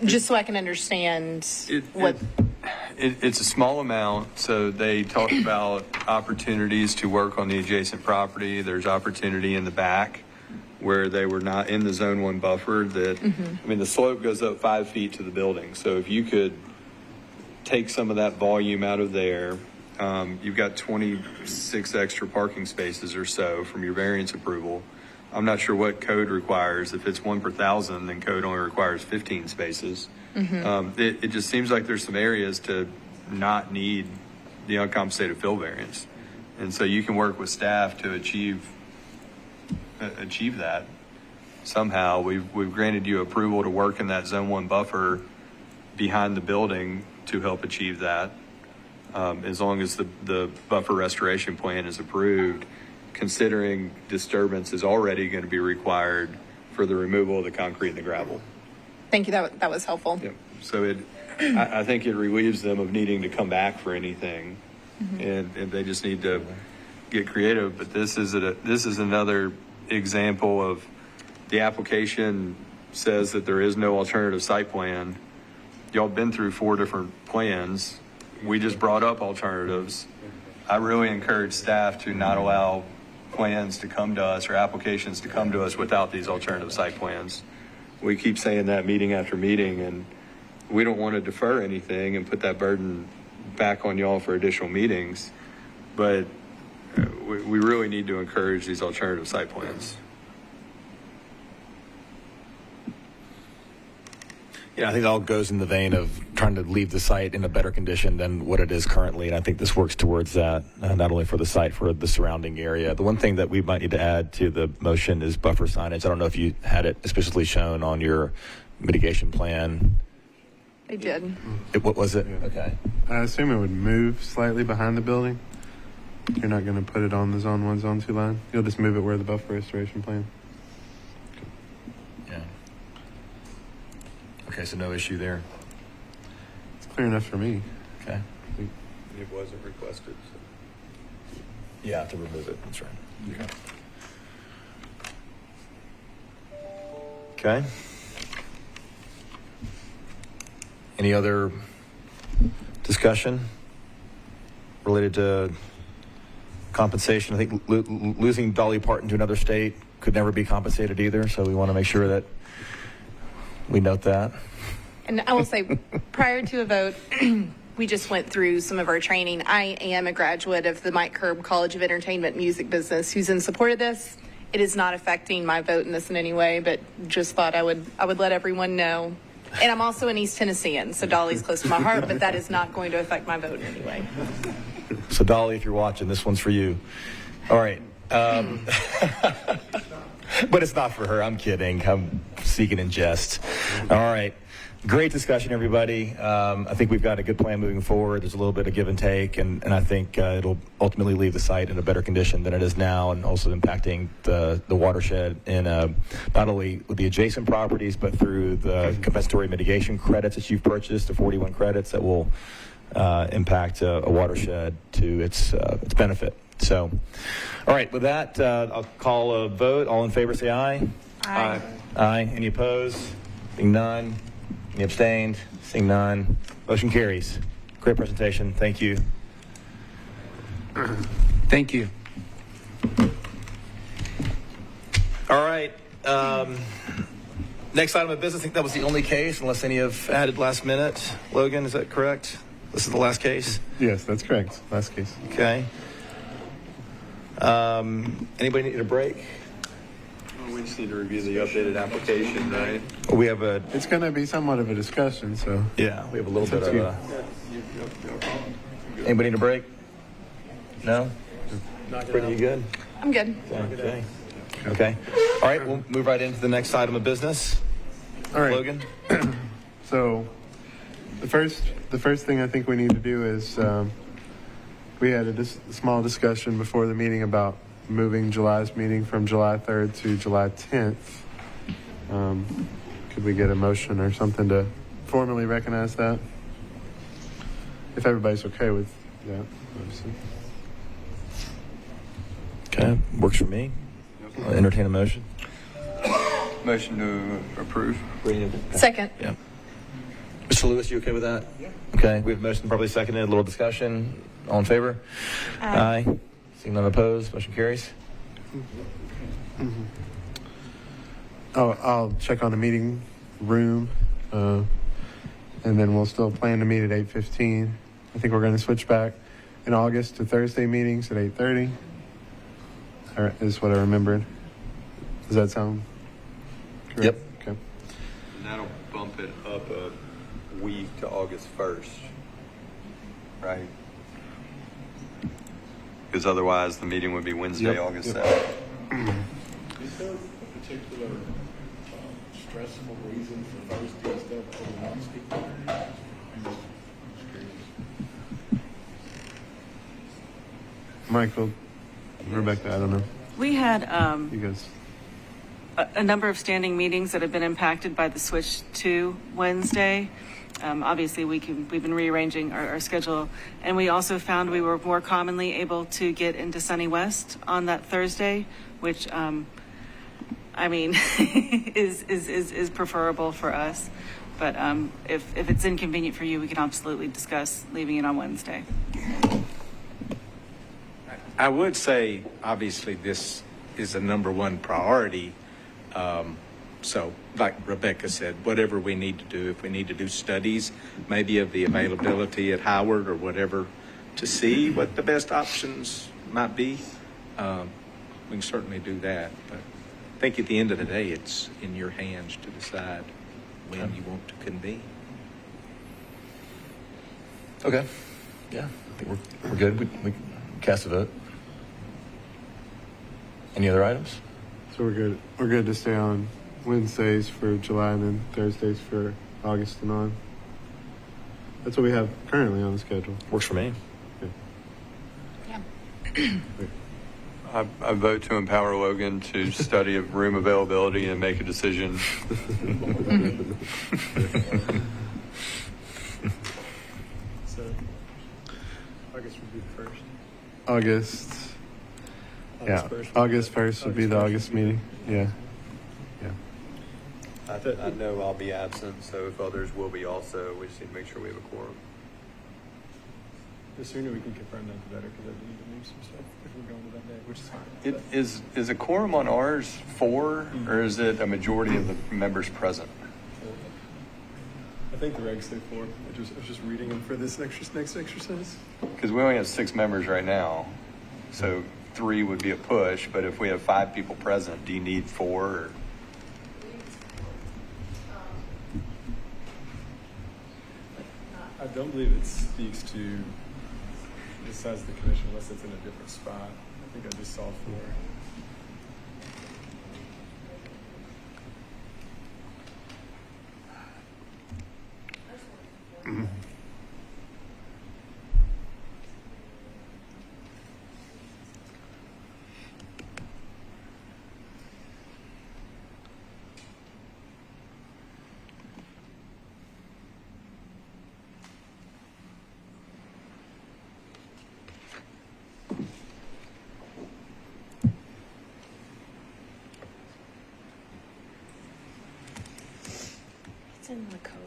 just so I can understand what? It's a small amount, so they talked about opportunities to work on the adjacent property. There's opportunity in the back where they were not in the zone 1 buffer I mean, the slope goes up 5 feet to the building. So if you could take some of that volume out of there, you've got 26 extra parking spaces or so from your variance approval. I'm not sure what code requires. If it's 1 per 1,000, then code only requires 15 spaces. It just seems like there's some areas to not need the uncompensated fill variance. And so you can work with staff to achieve that. somehow. We've granted you approval to work in that Zone 1 buffer behind the building to help achieve that. As long as the buffer restoration plan is approved, considering disturbance is already going to be required for the removal of the concrete and the gravel. Thank you. That was helpful. Yep. So I think it relieves them of needing to come back for anything, and they just need to get creative. But this is another example of the application says that there is no alternative site plan. Y'all been through 4 different plans. We just brought up alternatives. I really encourage staff to not allow plans to come to us or applications to come to us without these alternative site plans. We keep saying that meeting after meeting, and we don't want to defer anything and put that burden back on y'all for additional meetings, but we really need to encourage these alternative site plans. Yeah, I think it all goes in the vein of trying to leave the site in a better condition than what it is currently, and I think this works towards that, not only for the site, for the surrounding area. The one thing that we might need to add to the motion is buffer signage. I don't know if you had it especially shown on your mitigation plan. I did. What was it? Yeah. Okay. I assume it would move slightly behind the building. You're not going to put it on the Zone 1, Zone 2 line. You'll just move it where the buffer restoration plan. Yeah. Okay, so no issue there. It's clear enough for me. Okay. It wasn't requested. Yeah, to remove it. That's right. Okay. Any other discussion related to compensation? I think losing Dolly Parton to another state could never be compensated either, so we want to make sure that we note that. And I will say, prior to a vote, we just went through some of our training. I am a graduate of the Mike Curb College of Entertainment Music Business, who's in support of this. It is not affecting my vote in this in any way, but just thought I would let everyone know. And I'm also an East Tennessean, so Dolly's close to my heart, but that is not going to affect my vote in any way. So Dolly, if you're watching, this one's for you. All right. But it's not for her. I'm kidding. I'm speaking in jest. All right. Great discussion, everybody. I think we've got a good plan moving forward. There's a little bit of give and take, and I think it'll ultimately leave the site in a better condition than it is now, and also impacting the watershed in not only with the adjacent properties, but through the compensatory mitigation credits that you've purchased, the 41 credits that will impact a watershed to its benefit. So, all right, with that, I'll call a vote. All in favor, say aye. Aye. Aye. Any opposed? Seeing none. Any abstained? Seeing none. Motion carries. Great presentation. Thank you. Thank you. All right. Next item of business. I think that was the only case, unless any have added last minute. Logan, is that correct? This is the last case? Yes, that's correct. Last case. Okay. Anybody need a break? We just need to review the updated application, right? We have a, It's going to be somewhat of a discussion, so. yeah, we have a little bit It's of up a, anybody need a break? No? Pretty good? I'm good. Okay. Okay. All right, we'll move right into the next item of business. All right. Logan? So the first thing I think we need to do is we had a small discussion before the meeting about moving July's meeting from July 3rd to July 10th. Could we get a motion or something to formally recognize that? If everybody's okay with that, obviously. Okay, works for me. I'll entertain a motion. Motion to approve. Second. Yeah. Mr. Lewis, you okay with that? Yeah. Okay, we have a motion probably seconded. A little discussion. All in favor? Aye. Aye. Seeing none opposed, motion carries. Mm-hmm. Oh, I'll check on the meeting room, and then we'll still plan to meet at 8:15. I think we're going to switch back in August to Thursday meetings at 8:30. Is what I remembered. Does that sound correct? Yep. Okay. And that'll bump it up a week to August 1st, right? Because otherwise the meeting would be Wednesday, Yep. August Yep. 7th. particular stressful reason for Thursday instead of Wednesday? Michael, Rebecca, I don't know. We had You guys. a number of standing meetings that have been impacted by the switch to Wednesday. Obviously, we've been rearranging our schedule, and we also found we were more commonly able to get into Sunny West on that Thursday, which I mean is preferable for us. But if it's inconvenient for you, we can absolutely discuss leaving it on Wednesday. I would say, obviously, this is a number one priority. So, like Rebecca said, whatever we need to do, if we need to do studies, maybe of the availability at Howard or whatever, to see what the best options might be, we can certainly do that. But I think at the end of the day, it's in your hands to decide when you want to convene. Okay. Yeah, I think we're good. We can cast a vote. Any other items? So we're good. We're good to stay on Wednesdays for July and then Thursdays for August and on. That's what we have currently on the schedule. Works for me. I vote to empower Logan to study of room availability and make a decision. So, August would be the first. August. Yeah, August 1st would be the August meeting. Yeah. I know I'll be absent, so if others will be also, we just need to make sure we have a quorum. The sooner we can confirm that, the better, because I need to move some stuff if we're going to that day, which is fine. Is a quorum on ours 4, or is it a majority of the members present? I think the regs say 4. I was just reading them for this next exercise. Because we only have 6 members right now, so 3 would be a push, but if we have 5 people present, do you need 4? Or? I don't believe it speaks to the size of the commission unless it's in a different spot. I think I just saw 4. It's in the code.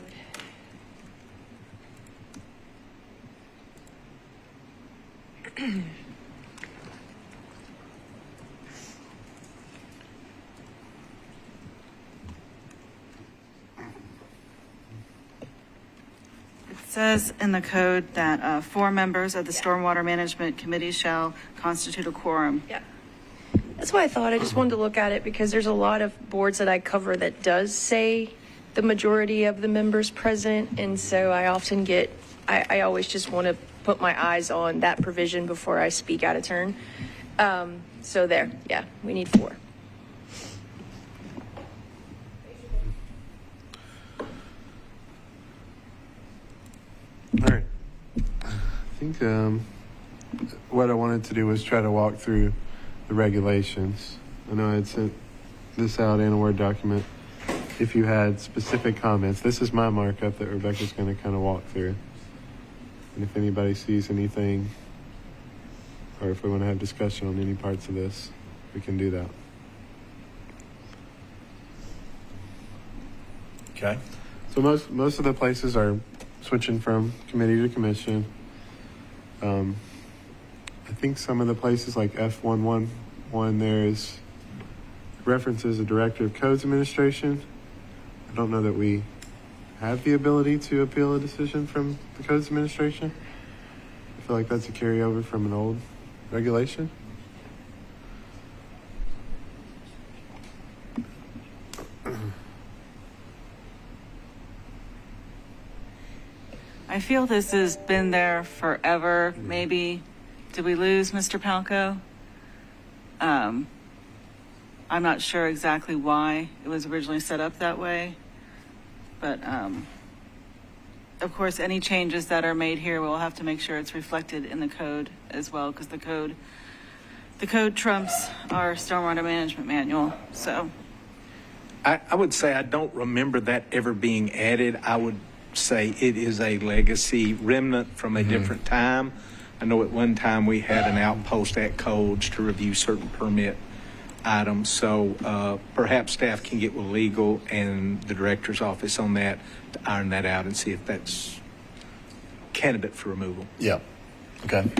It says in the code that 4 members of the Stormwater Management Committee shall constitute a quorum. Yeah. That's why I thought. I just wanted to look at it because there's a lot of boards that I cover that does say the majority of the members present. And so I often get, I always just want to put my eyes on that provision before I speak out of turn. So there, yeah, we need 4. All right. I think what I wanted to do was try to walk through the regulations. I know I had sent this out in a Word document. If you had specific comments, this is my markup that Rebecca's going to kind of walk through. And if anybody sees anything, or if we want to have discussion on any parts of this, we can do that. Okay. So most of the places are switching from committee to commission. I think some of the places like F111, there is references a director of codes administration. I don't know that we have the ability to appeal a decision from the codes administration. I feel like that's a carryover from an old regulation. I feel this has been there forever. Maybe, did we lose Mr. Palco? I'm not sure exactly why it was originally set up that way. But of course, any changes that are made here, we'll have to make sure it's reflected in the code as well, because the code trumps our stormwater management manual. So I would say I don't remember that ever being added. I would say it is a legacy remnant from a different time. I know at one time we had an outpost at codes to review certain permit items. So perhaps staff can get with legal and the director's office on that to iron that out and see if that's candidate for removal. Yeah. Okay.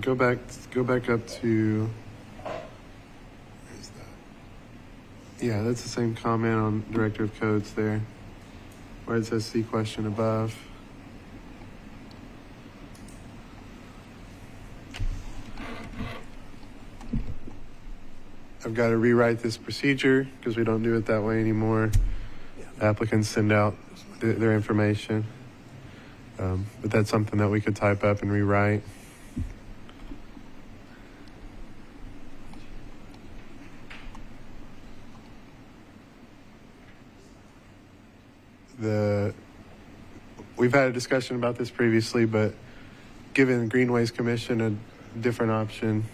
Go back up to. Where's that? Yeah, that's the same comment on Director of Codes there, where it says "see question above." I've got to rewrite this procedure because we don't do it that way anymore. Applicants send out their information, but that's something that we could type up and rewrite. We've had a discussion about this previously, but giving the Greenways Commission a different option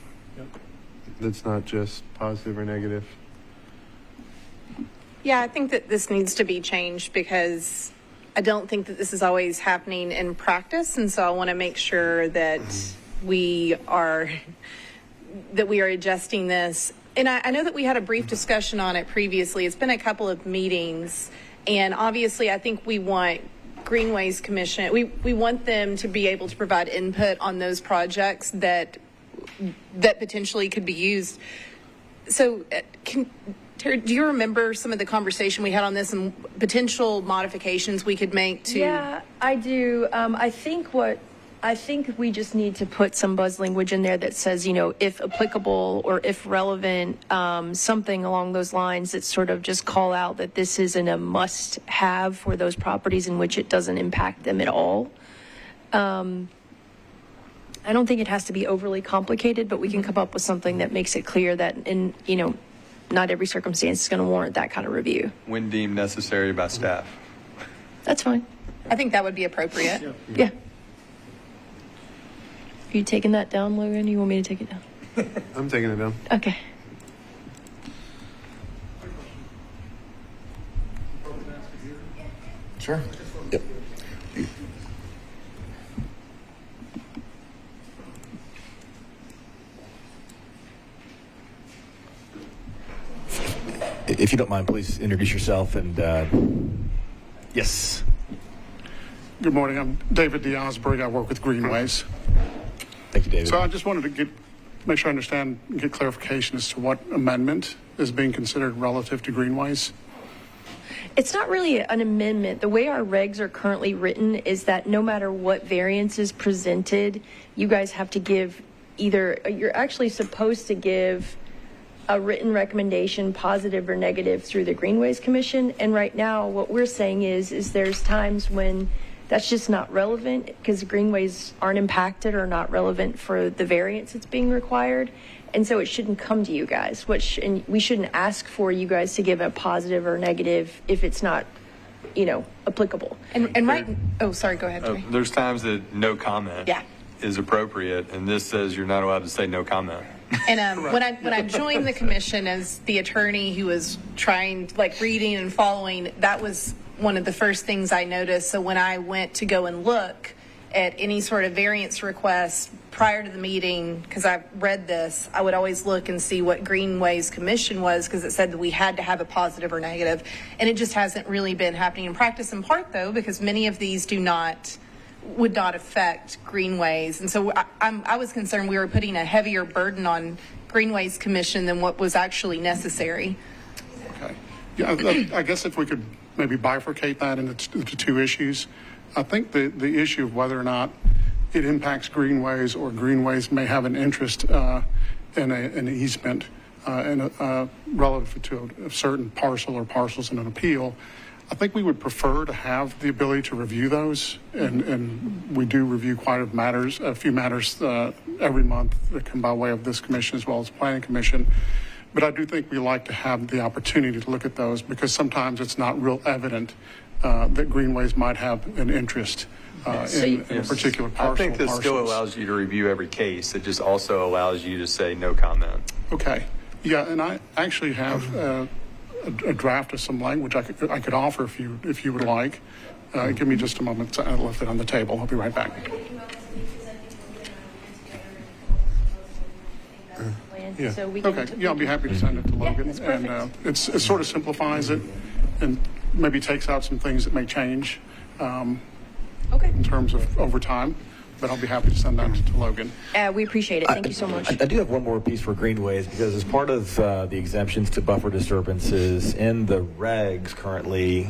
that's not just positive or negative. Yeah, I think that this needs to be changed because I don't think that this is always happening in practice. And so I want to make sure that we are adjusting this. And I know that we had a brief discussion on it previously. It's been a couple of meetings. And obviously, I think we want Greenways Commission, we want them to be able to provide input on those projects that potentially could be used. So, Terry, do you remember some of the conversation we had on this and potential modifications we could make to? Yeah, I do. I think we just need to put some buzz language in there that says, if applicable or if relevant, something along those lines that sort of just call out that this isn't a must have for those properties in which it doesn't impact them at all. I don't think it has to be overly complicated, but we can come up with something that makes it clear that not every circumstance is going to warrant that kind of review. When deemed necessary by staff. That's fine. I think that would be appropriate. Yeah. Are you taking that down, Logan? You want me to take it down? I'm taking it down. Okay. Sure. Yep. If you don't mind, please introduce yourself and yes. Good morning. I'm David DeOsberg. I work with Greenways. Thank you, David. So I just wanted to make sure I understand and get clarification as to what amendment is being considered relative to Greenways. It's not really an amendment. The way our regs are currently written is that no matter what variance is presented, you guys have to give you're actually supposed to give a written recommendation, positive or negative, through the Greenways Commission. And right now, what we're saying is there's times when that's just not relevant because greenways aren't impacted or not relevant for the variance that's being required. And so it shouldn't come to you guys, and we shouldn't ask for you guys to give a positive or negative if it's not, applicable. Oh, sorry, go ahead, Terry. There's times that no comment is appropriate, and this says you're not allowed to say no comment. And when I joined the commission as the attorney who was trying, reading and following, that was one of the first things I noticed. So when I went to go and look at any sort of variance request prior to the meeting, because I read this, I would always look and see what Greenways Commission was, because it said that we had to have a positive or negative, and it just hasn't really been happening in practice, in part though because many of these would not affect Greenways. And so I was concerned we were putting a heavier burden on Greenways Commission than what was actually necessary. Okay. Yeah, I guess if we could maybe bifurcate that into two issues. I think the issue of whether or not it impacts Greenways or Greenways may have an interest in an easement relative to a certain parcel or parcels in an appeal. I think we would prefer to have the ability to review those, and we do review quite a few matters every month that come by way of this commission as well as the Planning Commission. But I do think we like to have the opportunity to look at those because sometimes it's not real evident that greenways might have an interest in a particular parcel. I think this still parcels. allows you to review every case. It just also allows you to say no comment. Okay. Yeah, and I actually have a draft of some language I could offer if you would like. Give me just a moment. I left it on the table. I'll be right back. Yeah. So we can Okay. Yeah, I'll be happy to send it to Logan. that's perfect. And it sort of simplifies it and maybe takes out some things that may change Okay. in terms of over time. But I'll be happy to send that to Logan. We appreciate it. Thank you so much. I do have one more piece for greenways because as part of the exemptions to buffer disturbances in the regs currently,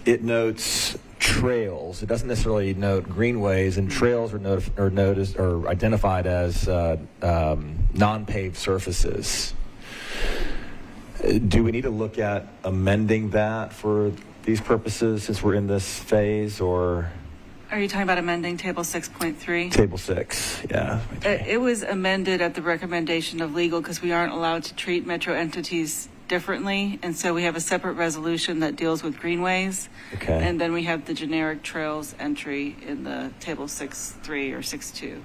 it notes trails. It doesn't necessarily note greenways, and trails are identified as non-paved surfaces. Do we need to look at amending that for these purposes since we're in this phase, or? Are you talking about amending Table 6.3? Table 6, yeah. It was amended at the recommendation of legal because we aren't allowed to treat metro entities differently. And so we have a separate resolution that deals with greenways. Okay. And then we have the generic trails entry in the Table 6.3 or 6.2.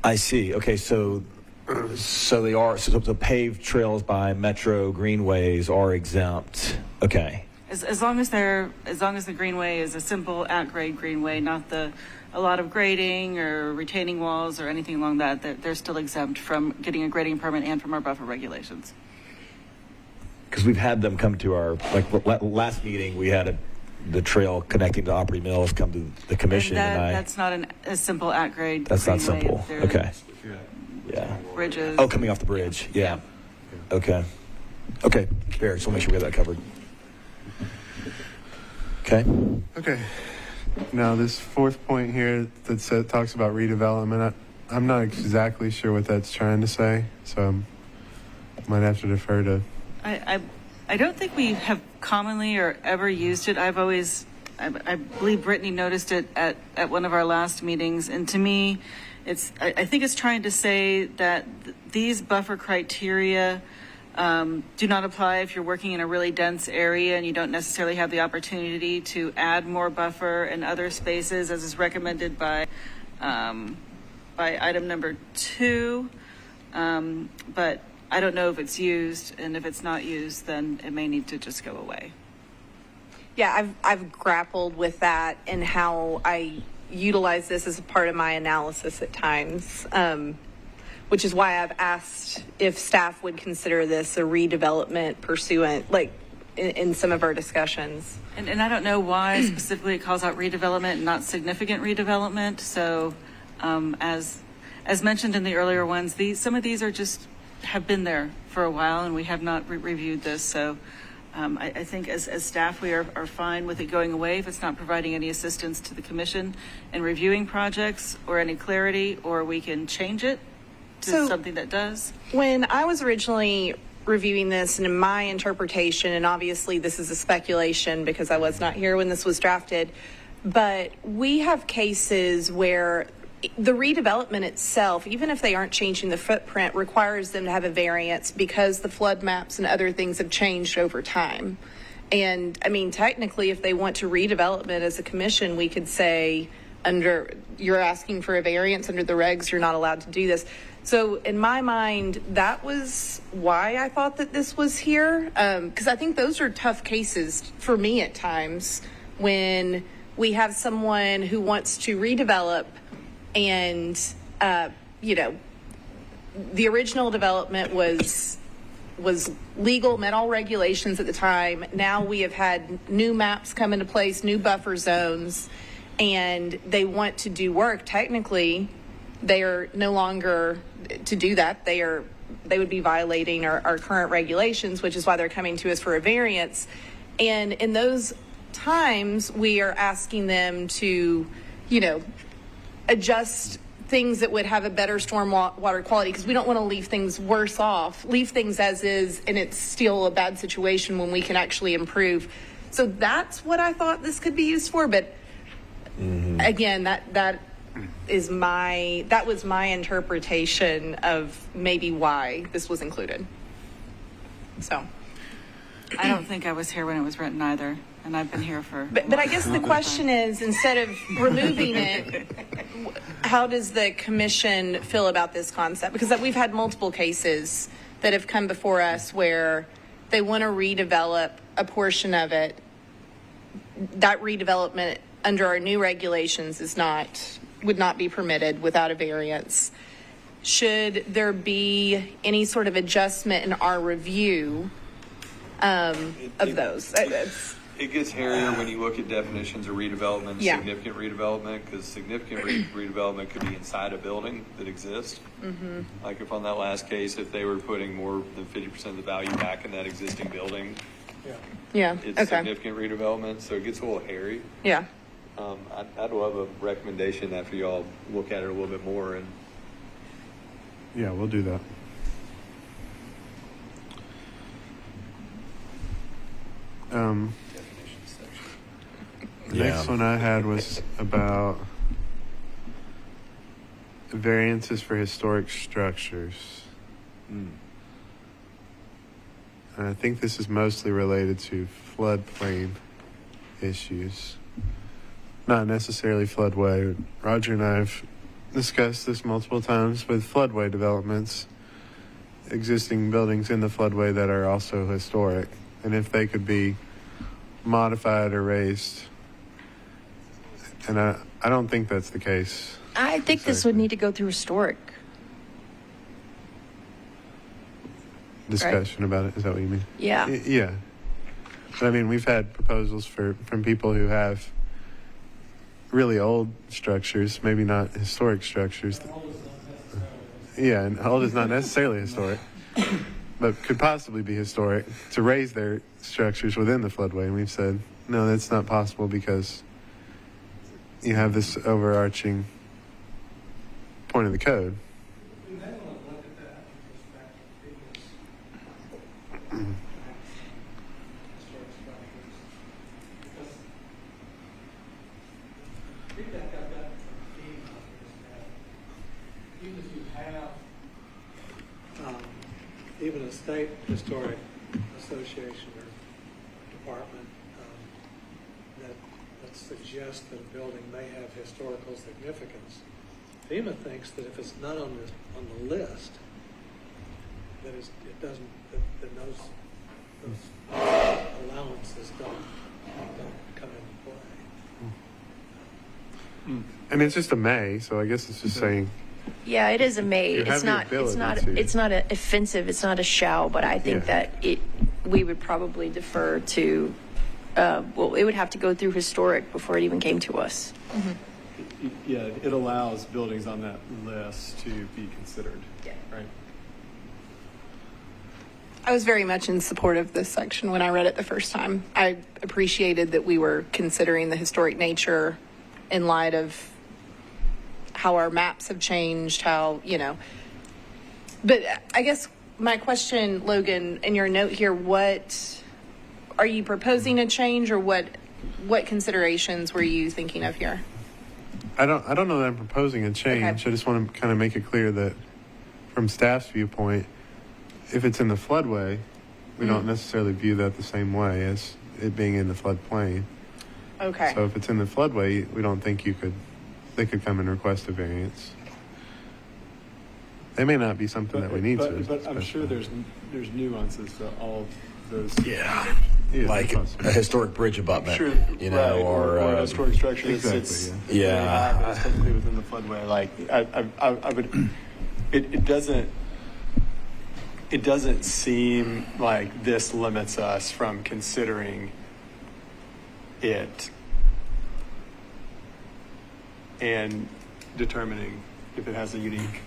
I see. Okay, so the paved trails by metro greenways are exempt. Okay. As long as the greenway is a simple at-grade greenway, not a lot of grading or retaining walls or anything along that they're still exempt from getting a grading permit and from our buffer regulations. Because we've had them come to our, last meeting, we had the trail connecting to Opry Mills come to the commission. That's not a simple at-grade That's not greenway. simple. There are Okay. Yeah. Bridges. Oh, coming off the bridge. Yeah. Okay. Okay. Fair. So we'll make sure we have that covered. Okay. Okay. Now, this fourth point here that talks about redevelopment, I'm not exactly sure what that's trying to say, so I might have to defer to. I don't think we have commonly or ever used it. I believe Brittany noticed it at one of our last meetings, and to me, I think it's trying to say that these buffer criteria do not apply if you're working in a really dense area and you don't necessarily have the opportunity to add more buffer in other spaces, as is recommended by item number 2. But I don't know if it's used, and if it's not used, then it may need to just go away. Yeah, I've grappled with that and how I utilize this as a part of my analysis at times, which is why I've asked if staff would consider this a redevelopment pursuant, like in some of our discussions. And I don't know why specifically it calls out redevelopment and not significant redevelopment. So as mentioned in the earlier ones, some of these have been there for a while, and we have not reviewed this. So I think as staff, we are fine with it going away if it's not providing any assistance to the commission in reviewing projects or any clarity, or we can change it to something that does. When I was originally reviewing this, and in my interpretation, and obviously this is a speculation because I was not here when this was drafted, but we have cases where the redevelopment itself, even if they aren't changing the footprint, requires them to have a variance because the flood maps and other things have changed over time. And I mean, technically, if they want to redevelopment as a commission, we could say you're asking for a variance under the regs, you're not allowed to do this. So in my mind, that was why I thought that this was here. Because I think those are tough cases for me at times when we have someone who wants to redevelop and, the original development was legal, met all regulations at the time. Now we have had new maps come into place, new buffer zones, and they want to do work. Technically, they are no longer to do that. They would be violating our current regulations, which is why they're coming to us for a variance. And in those times, we are asking them to, adjust things that would have a better stormwater quality, because we don't want to leave things worse off, leave things as is, and it's still a bad situation when we can actually improve. So that's what I thought this could be used for. But again, that was my interpretation of maybe why this was included. So I don't think I was here when it was written either, and I've been here for. But I guess the question is, instead of removing it, how does the commission feel about this concept? Because we've had multiple cases that have come before us where they want to redevelop a portion of it. That redevelopment under our new regulations would not be permitted without a variance. Should there be any sort of adjustment in our review of those? It gets hairier when you look at definitions of redevelopment, and Yeah. significant redevelopment, because significant redevelopment could be inside a building that exists. Like if on that last case, if they were putting more than 50% of the value back in that existing building, Yeah. it's Okay. significant redevelopment, so it gets a little hairy. Yeah. I'd love a recommendation after y'all look at it a little bit more. And Yeah, we'll do that. The next one I had was about variances for historic structures. And I think this is mostly related to floodplain issues. Not necessarily floodway. Roger and I have discussed this multiple times with floodway developments, existing buildings in the floodway that are also historic, and if they could be modified or raised. And I don't think that's the case. I think this would need to go through historic. Discussion about it, is that what you mean? Yeah. Yeah. But I mean, we've had proposals from people who have really old structures, maybe not historic structures. Yeah, and old is not necessarily historic, but could possibly be historic, to raise their structures within the floodway. And we've said, no, that's not possible because you have this overarching point of the code. Even a state historic association or department that suggests that a building may have historical significance. FEMA thinks that if it's not on the list, that it doesn't. That those allowances don't come into play. And it's just a may, so I guess it's just saying. Yeah, it is a may. You have It's the not. It's ability not. to. It's not a offensive. It's not a shall. But I think that we would probably defer to. Well, it would have to go through historic before it even came to us. Yeah, it allows buildings on that list to be considered. Yeah. Right. I was very much in support of this section when I read it the first time. I appreciated that we were considering the historic nature in light of how our maps have changed, how, But I guess my question, Logan, in your note here, what are you proposing a change, or what considerations were you thinking of here? I don't know that I'm proposing a change. Okay. I just want to kind of make it clear that from staff's viewpoint, if it's in the floodway, we don't necessarily view that the same way as it being in the floodplain. Okay. So if it's in the floodway, we don't think they could come and request a variance. They may not be something that we need to. But I'm sure there's nuances to all of those. Yeah. Yeah, Like a historic bridge abutment, Sure, right, or a historic structure that exactly, sits yeah. really high, but it's technically within the floodway. Like I would, it doesn't seem like this limits us from considering it and determining if it has a unique.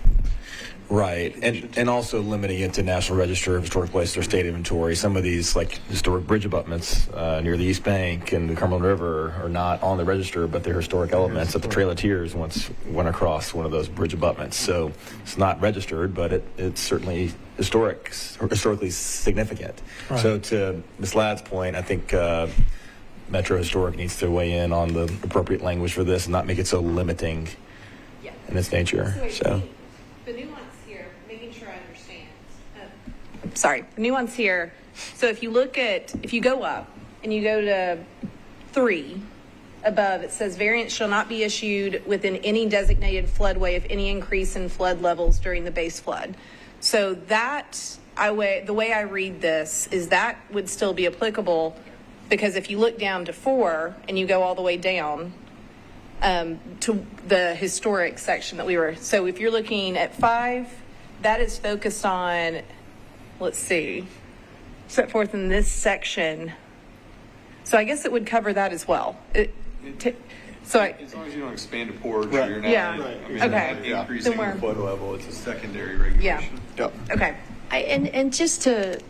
Right, and also limiting it to National Register of Historic Places or state inventory. Some of these, like historic bridge abutments near the East Bank and the Cumberland River, are not on the register, but they're historic elements that the Trail of Tears once went across one of those bridge abutments. So it's not registered, but it's certainly historically significant. Right. So to Ms. Ladd's point, I think Metro Historic needs to weigh in on the appropriate language for this and not make it so limiting in its nature. So. The nuance here, making sure I understand. Sorry, the nuance here. So if you go up and you go to 3 above, it says variance shall not be issued within any designated floodway if any increase in flood levels during the base flood. So the way I read this is that would still be applicable, because if you look down to 4 and you go all the way down, to the historic section that we were. So if you're looking at 5, that is focused on, let's see, set forth in this section. So I guess it would cover that as well. As long as you don't expand a porch, Right. you're not. Yeah. I mean, Okay. you're not increasing Then we're- the flood level. It's a secondary regulation. Okay. And just to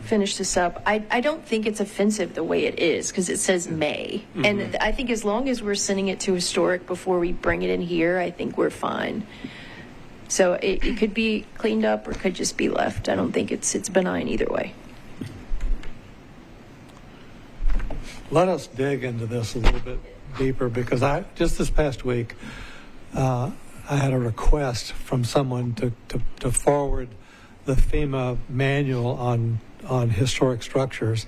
finish this up, I don't think it's offensive the way it is, because it says may. And I think as long as we're sending it to historic before we bring it in here, I think we're fine. So it could be cleaned up or it could just be left. I don't think it's benign either way. Let us dig into this a little bit deeper, because just this past week, I had a request from someone to forward the FEMA manual on historic structures,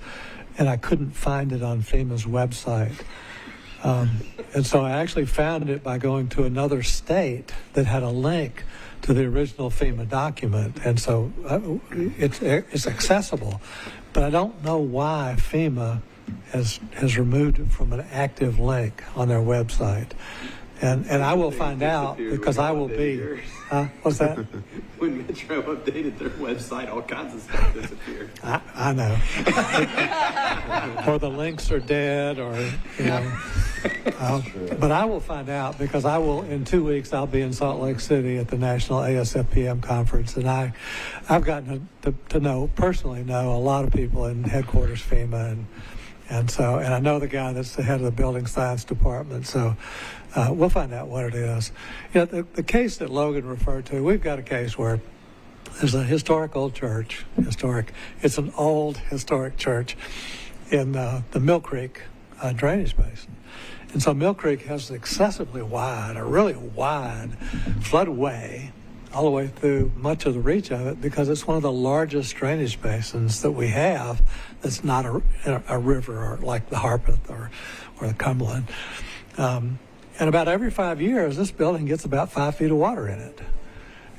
and I couldn't find it on FEMA's website. And so I actually found it by going to another state that had a link to the original FEMA document, and so it's accessible. But I don't know why FEMA has removed it from an active link on their website. And I will find out, because I will be. What's that? When Metro updated their website, all kinds of stuff disappeared. I know. Or the links are dead, or but I will find out, because in 2 weeks I'll be in Salt Lake City at the National ASFPM conference, and I've gotten to personally know a lot of people in headquarters FEMA, and I know the guy that's the head of the building science department, so. We'll find out what it is. The case that Logan referred to, we've got a case where there's a historic old church. It's an old historic church in the Mill Creek drainage basin. And so Mill Creek has a really wide floodway all the way through much of the reach of it, because it's one of the largest drainage basins that we have that's not a river, or like the Harpeth or the Cumberland. And about every 5 years, this building gets about 5 feet of water in it.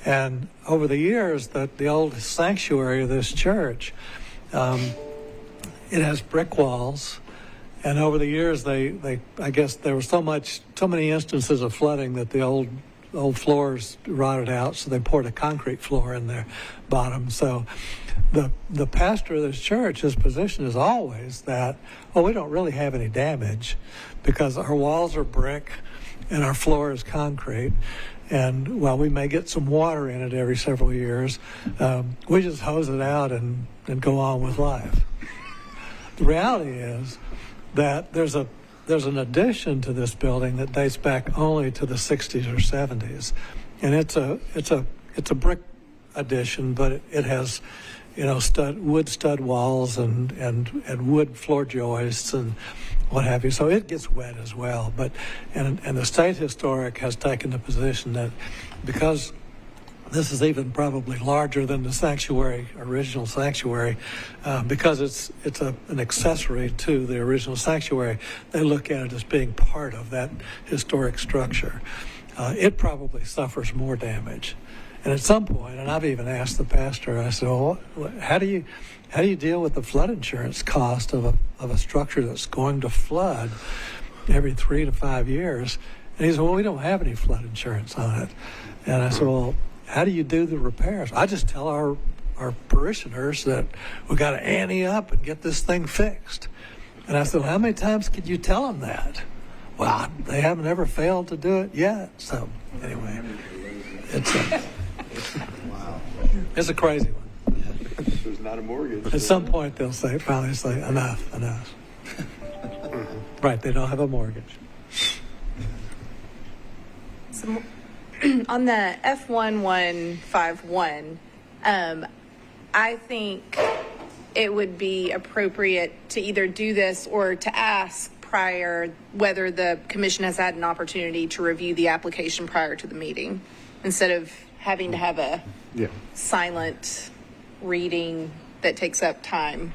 And over the years, the old sanctuary of this church, it has brick walls. And over the years, I guess there was so many instances of flooding that the old floors rotted out, so they poured a concrete floor in their bottom. So the pastor of this church, his position is always that, we don't really have any damage, because our walls are brick and our floor is concrete. And while we may get some water in it every several years, we just hose it out and go on with life. The reality is that there's an addition to this building that dates back only to the 60s or 70s, and it's a brick addition, but it has wood stud walls and wood floor joists and what have you. So it gets wet as well. But and the state historic has taken the position that, because this is even probably larger than the original sanctuary, because it's an accessory to the original sanctuary, they look at it as being part of that historic structure. It probably suffers more damage. And at some point, and I've even asked the pastor, I said, how do you deal with the flood insurance cost of a structure that's going to flood every 3 to 5 years? And he said, we don't have any flood insurance on it. And I said, how do you do the repairs? I just tell our parishioners that we got to ante up and get this thing fixed. And I said, how many times could you tell them that? Well, they haven't ever failed to do it yet. So anyway, it's a crazy one. There's not a mortgage. At some point, they'll finally say, enough. Right, they don't have a mortgage. So, on the F1151, I think it would be appropriate to either do this or to ask prior whether the commission has had an opportunity to review the application prior to the meeting, instead of having to have a silent reading that takes up time.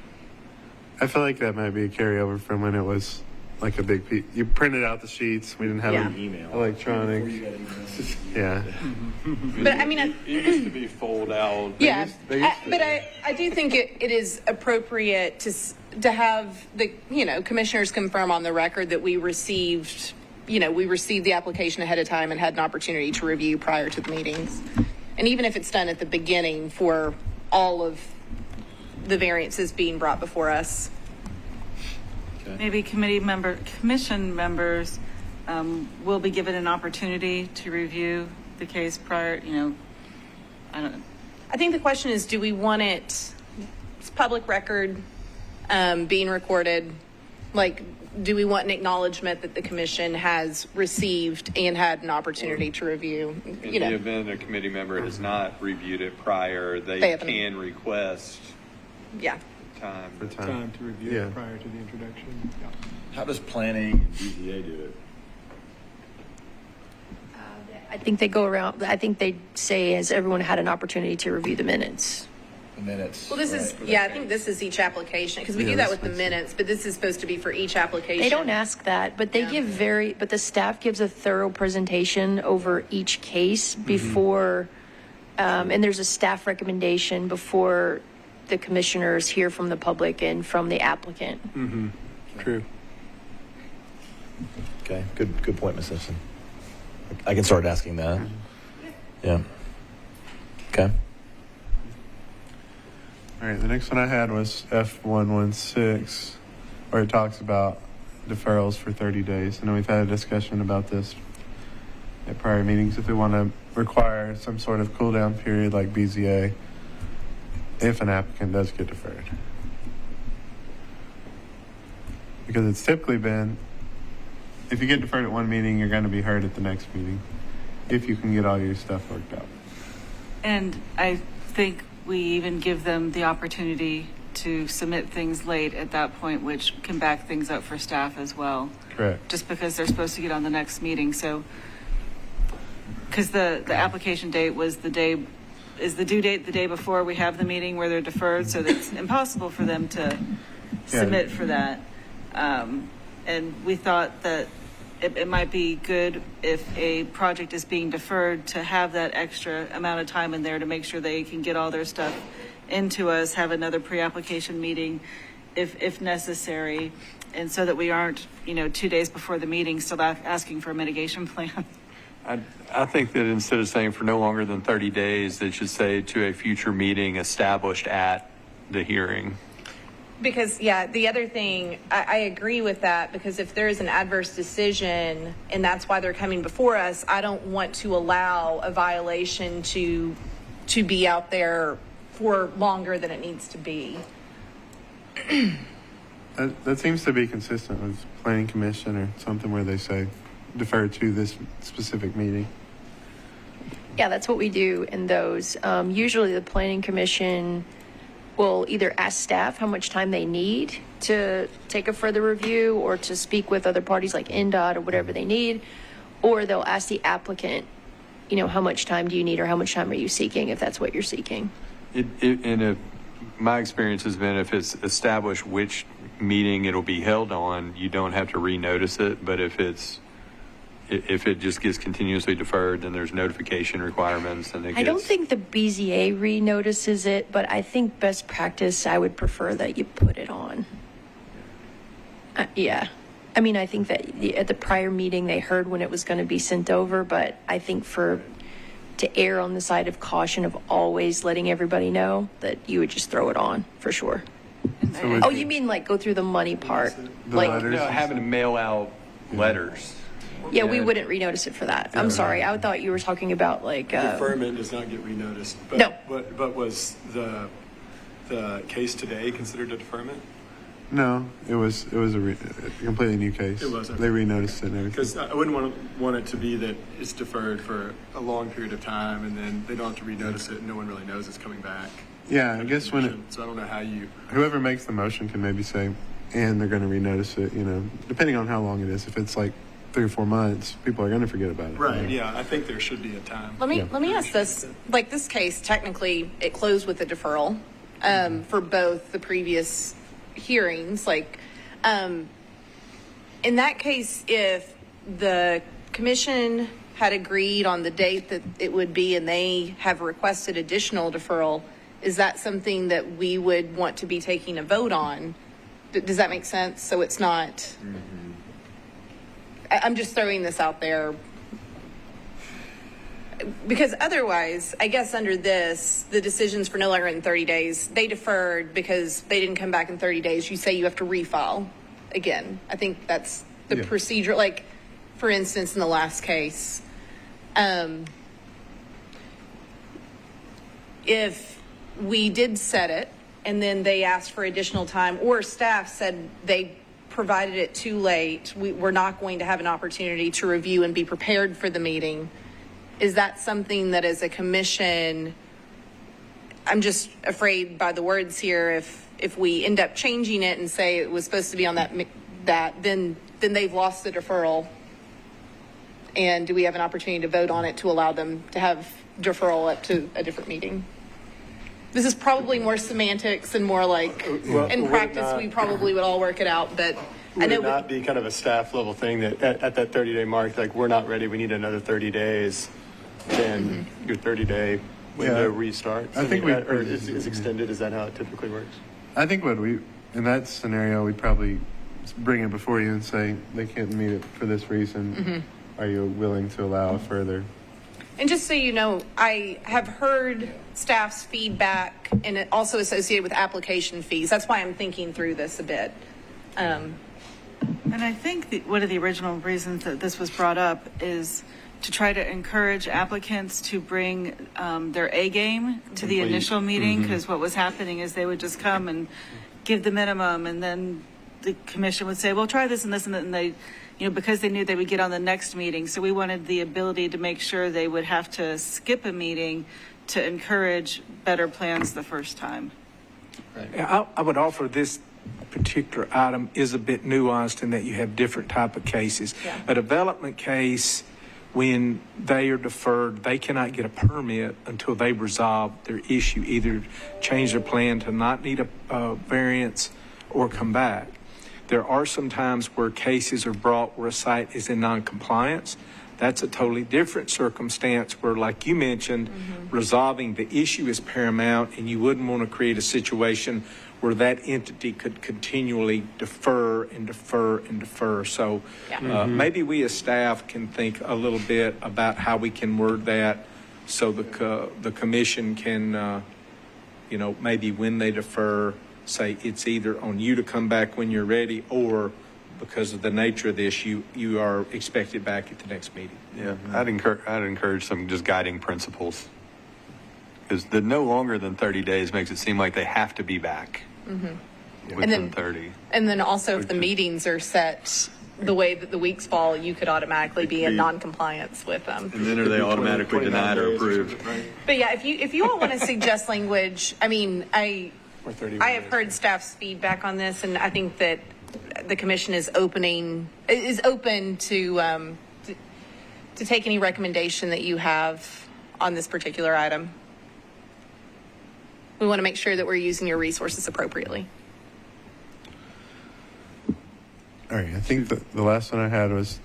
I feel like that might be a carryover from when it was like a big piece. You printed out the sheets. We didn't have an email. electronic. Yeah. But I mean, it used to be fold out. yeah, but I do think it is appropriate to have the, commissioners confirm on the record that we received the application ahead of time and had an opportunity to review prior to the meetings. And even if it's done at the beginning for all of the variances being brought before us. Maybe commission members will be given an opportunity to review the case prior, I don't know. I think the question is, do we want it's public record being recorded? Like, do we want an acknowledgement that the commission has received and had an opportunity to review? In the event a committee member has not reviewed it prior, they can request time to review it prior to the introduction. Yeah. How does planning and BZA do it? I think they go around, I think they say, has everyone had an opportunity to review the minutes? The minutes. Well, this is, I think this is each application, because we do that with the minutes, but this is supposed to be for each application. They don't ask that, but they but the staff gives a thorough presentation over each case before, and there's a staff recommendation before the commissioners hear from the public and from the applicant. Mm-hmm. True. Okay, good point, Ms. Simpson. I can start asking that. Yeah. Okay. All right, the next one I had was F116, where it talks about deferrals for 30 days. I know we've had a discussion about this at prior meetings, if we want to require some sort of cool down period like BZA if an applicant does get deferred. Because it's typically been, if you get deferred at one meeting, you're going to be heard at the next meeting, if you can get all your stuff worked out. And I think we even give them the opportunity to submit things late at that point, which can back things up for staff as well. Correct. Just because they're supposed to get on the next meeting. So, because the application date was the due date the day before we have the meeting where they're deferred, so it's impossible for them to submit for that. And we thought that it might be good if a project is being deferred to have that extra amount of time in there to make sure they can get all their stuff into us, have another pre-application meeting if necessary, and so that we aren't, 2 days before the meeting still asking for a mitigation plan. I think that instead of saying for no longer than 30 days, they should say to a future meeting established at the hearing. Because, the other thing, I agree with that, because if there is an adverse decision and that's why they're coming before us, I don't want to allow a violation to be out there for longer than it needs to be. That seems to be consistent with Planning Commission or something where they say defer to this specific meeting. Yeah, that's what we do in those. Usually the Planning Commission will either ask staff how much time they need to take a further review or to speak with other parties like NDOT or whatever they need, or they'll ask the applicant, how much time do you need or how much time are you seeking if that's what you're seeking. My experience has been if it's established which meeting it'll be held on, you don't have to renotice it, but if it just gets continuously deferred, then there's notification requirements. And I don't think the BZA re-notices it, but I think best practice, I would prefer that you put it on. Yeah. I mean, I think that at the prior meeting, they heard when it was going to be sent over, but I think to err on the side of caution of always letting everybody know, that you would just throw it on for sure. So Oh, you mean like go through the money part? The Like, letters? having to mail out letters. Yeah, we wouldn't renotice it for that. I'm sorry. I thought you were talking about like. Deferment does not get renoticed. But, No. But was the case today considered a deferment? No, it was a completely new case. It was, okay. They renoticed it and everything. Because I wouldn't want it to be that it's deferred for a long period of time and then they don't have to renotice it and no one really knows it's coming back. Yeah, I guess when it, So I don't know how you. whoever makes the motion can maybe say, and they're going to renotice it, depending on how long it is. If it's like 3 or 4 months, people are going to forget about it. Right, yeah, I think there should be a time. Let me ask this. Like this case, technically, it closed with a deferral for both the previous hearings. Like, in that case, if the commission had agreed on the date that it would be and they have requested additional deferral, is that something that we would want to be taking a vote on? Does that make sense? So it's not... I'm just throwing this out there because otherwise, I guess under this, the decisions for no longer than 30 days, they deferred because they didn't come back in 30 days. You say you have to refile again. I think that's the procedure. Like, for instance, in the last case, if we did set it and then they asked for additional time or staff said they provided it too late, we're not going to have an opportunity to review and be prepared for the meeting. Is that something that as a commission, I'm just afraid by the words here, if we end up changing it and say it was supposed to be on that then they've lost the deferral. And do we have an opportunity to vote on it to allow them to have deferral up to a different meeting? This is probably more semantics and more like, in practice, we probably would all work it out, but I know. Would it not be kind of a staff level thing that at that 30-day mark, like we're not ready, we need another 30 days, then your 30-day window restarts? I think or is extended. Is that how it typically works? I think in that scenario, we'd probably bring it before you and say, they can't meet it for this reason. Are you willing to allow further? And just so you know, I have heard staff's feedback and it also associated with application fees. That's why I'm thinking through this a bit. And I think one of the original reasons that this was brought up is to try to encourage applicants to bring their A game to the initial meeting, because what was happening is they would just come and give the minimum and then the commission would say, well, try this and this and that, and they, because they knew they would get on the next meeting. So we wanted the ability to make sure they would have to skip a meeting to encourage better plans the first time. Right. I would offer this particular item is a bit nuanced in that you have different type of cases. Yeah. A development case, when they are deferred, they cannot get a permit until they resolve their issue, either change their plan to not need a variance or come back. There are some times where cases are brought where a site is in non-compliance. That's a totally different circumstance where, like you mentioned, resolving the issue is paramount, and you wouldn't want to create a situation where that entity could continually defer and defer and defer. So maybe we as staff can think a little bit about how we can word that so the commission can, maybe when they defer, say it's either on you to come back when you're ready, or because of the nature of the issue, you are expected back at the next meeting. Yeah, I'd encourage some just guiding principles, because the no longer than 30 days makes it seem like they have to be back within 30. And then also if the meetings are set the way that the weeks fall, you could automatically be in non-compliance with them. And then are they automatically denied or approved? But yeah, if you all want to suggest language, I mean, I have heard staff's feedback on this, and I think that the commission is open to take any recommendation that you have on this particular item. We want to make sure that we're using your resources appropriately. All right, I think the last one I had was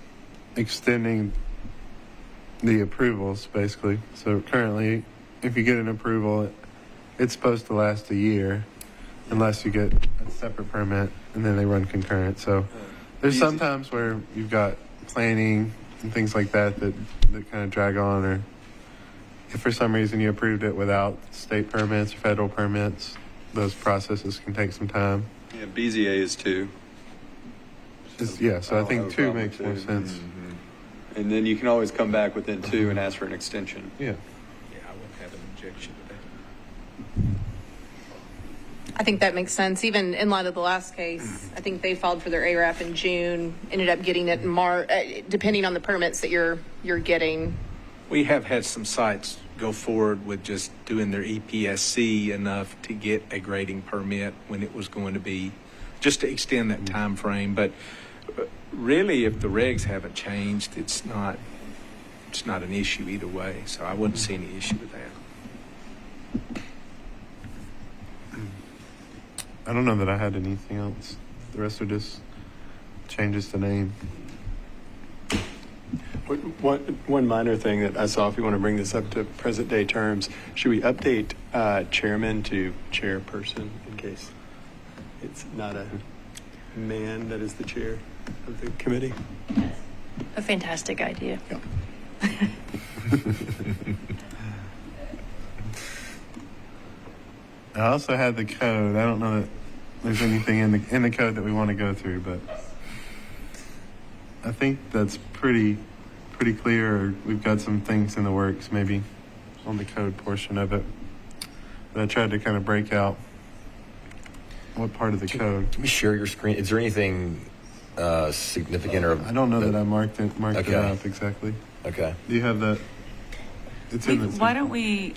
extending the approvals, basically. So currently, if you get an approval, it's supposed to last a year unless you get a separate permit, and then they run concurrent. So there's some times where you've got planning and things like that kind of drag on, or if for some reason you approved it without state permits or federal permits, those processes can take some time. Yeah, BZA is too. So I think 2 makes more sense. And then you can always come back within 2 and ask for an extension. Yeah. Yeah, I wouldn't have an objection to that. I think that makes sense. Even in light of the last case, I think they filed for their ARAP in June, ended up getting it in March, depending on the permits that you're getting. We have had some sites go forward with just doing their EPSC enough to get a grading permit when it was going to be, just to extend that time frame. But really, if the regs haven't changed, it's not an issue either way. So I wouldn't see any issue with that. I don't know that I had anything else. The rest are just changes to name. One minor thing that I saw, if you want to bring this up to present day terms, should we update chairman to chairperson in case it's not a man that is the chair of the committee? A fantastic idea. I also had the code. I don't know that there's anything in the code that we want to go through, but I think that's pretty clear. We've got some things in the works, maybe on the code portion of it. But I tried to kind of break out what part of the code. Can we share your screen? Is there anything significant or? I don't know that I marked it Okay. up exactly. Okay. Do you have that? It's in the. Why don't we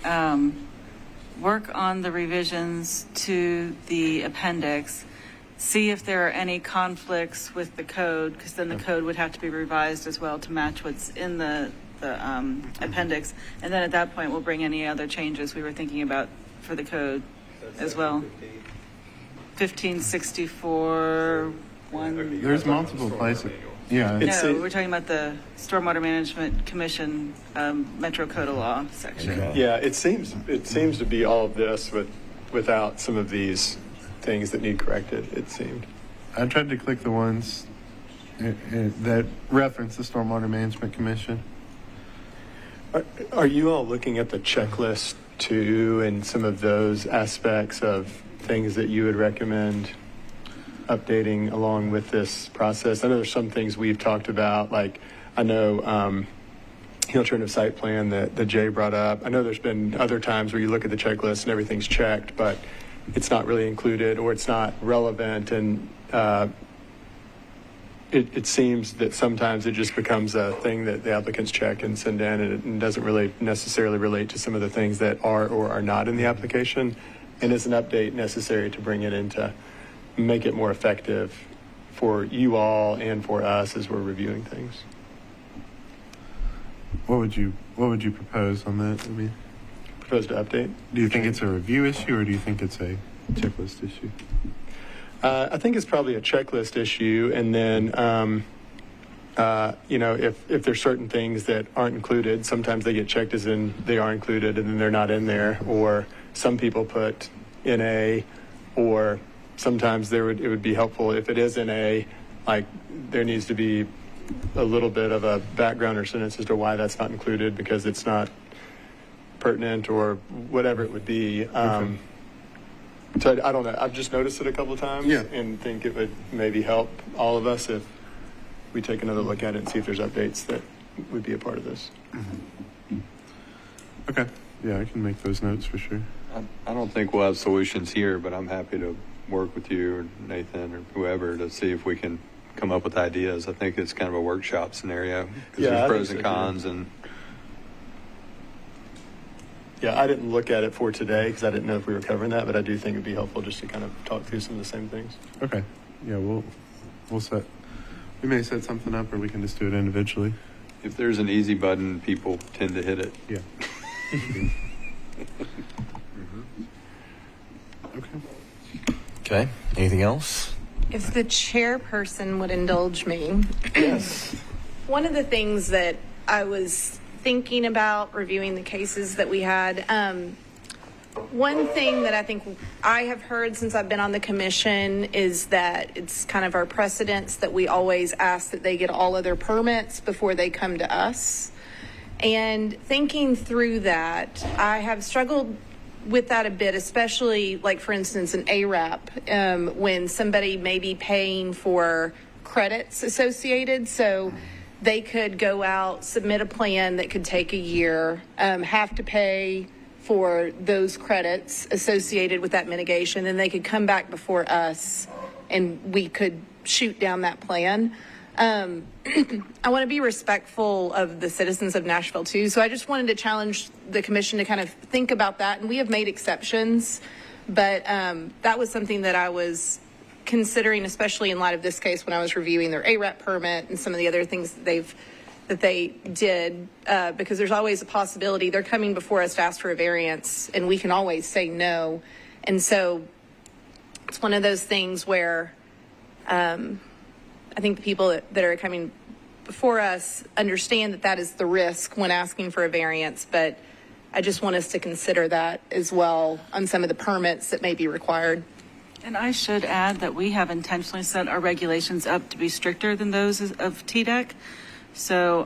work on the revisions to the appendix, see if there are any conflicts with the code, because then the code would have to be revised as well to match what's in the appendix. And then at that point, we'll bring any other changes we were thinking about for the code as well. 1564 1. There's multiple places. Yeah. No, we're talking about the Stormwater Management Commission Metro Code of Law section. Okay. Yeah, it seems to be all of this without some of these things that need corrected, it seemed. I tried to click the ones that reference the Stormwater Management Commission. Are you all looking at the checklist too, and some of those aspects of things that you would recommend updating along with this process? I know there's some things we've talked about, like I know the alternative site plan that Jay brought up. I know there's been other times where you look at the checklist and everything's checked, but it's not really included or it's not relevant, and it seems that sometimes it just becomes a thing that the applicants check and send in, and it doesn't really necessarily relate to some of the things that are or are not in the application, and is an update necessary to bring it into make it more effective for you all and for us as we're reviewing things. What would you propose on that? I mean, Propose to update? do you think it's a review issue or do you think it's a checklist issue? I think it's probably a checklist issue, and then if there's certain things that aren't included, sometimes they get checked as in they are included and then they're not in there, or some people put NA, or sometimes it would be helpful if it is NA, like there needs to be a little bit of a background or sentence as to why that's not included, because it's not pertinent or whatever it would be. So I don't know. I've just noticed it a couple of times, and think it would maybe help all of us if we take another look at it and see if there's updates that would be a part of this. Okay. Yeah, I can make those notes for sure. I don't think we'll have solutions here, but I'm happy to work with you or Nathan or whoever to see if we can come up with ideas. I think it's kind of a workshop scenario because there's pros and cons. And yeah, I didn't look at it for today because I didn't know if we were covering that, but I do think it'd be helpful just to kind of talk through some of the same things. Okay. Yeah, we may set something up or we can just do it individually. if there's an easy button, people tend to hit it. Yeah. Okay. Okay. Anything else? If the chairperson would indulge me. Yes. One of the things that I was thinking about reviewing the cases that we had, one thing that I think I have heard since I've been on the commission is that it's kind of our precedence that we always ask that they get all of their permits before they come to us. And thinking through that, I have struggled with that a bit, especially like, for instance, an ARAP, when somebody may be paying for credits associated. So they could go out, submit a plan that could take a year, have to pay for those credits associated with that mitigation, and they could come back before us and we could shoot down that plan. I want to be respectful of the citizens of Nashville too. So I just wanted to challenge the commission to kind of think about that. And we have made exceptions, but that was something that I was considering, especially in light of this case when I was reviewing their ARAP permit and some of the other things that they did, because there's always a possibility they're coming before us to ask for a variance and we can always say no. And so it's one of those things where I think the people that are coming before us understand that that is the risk when asking for a variance, but I just want us to consider that as well on some of the permits that may be required. And I should add that we have intentionally set our regulations up to be stricter than those of TDEC. So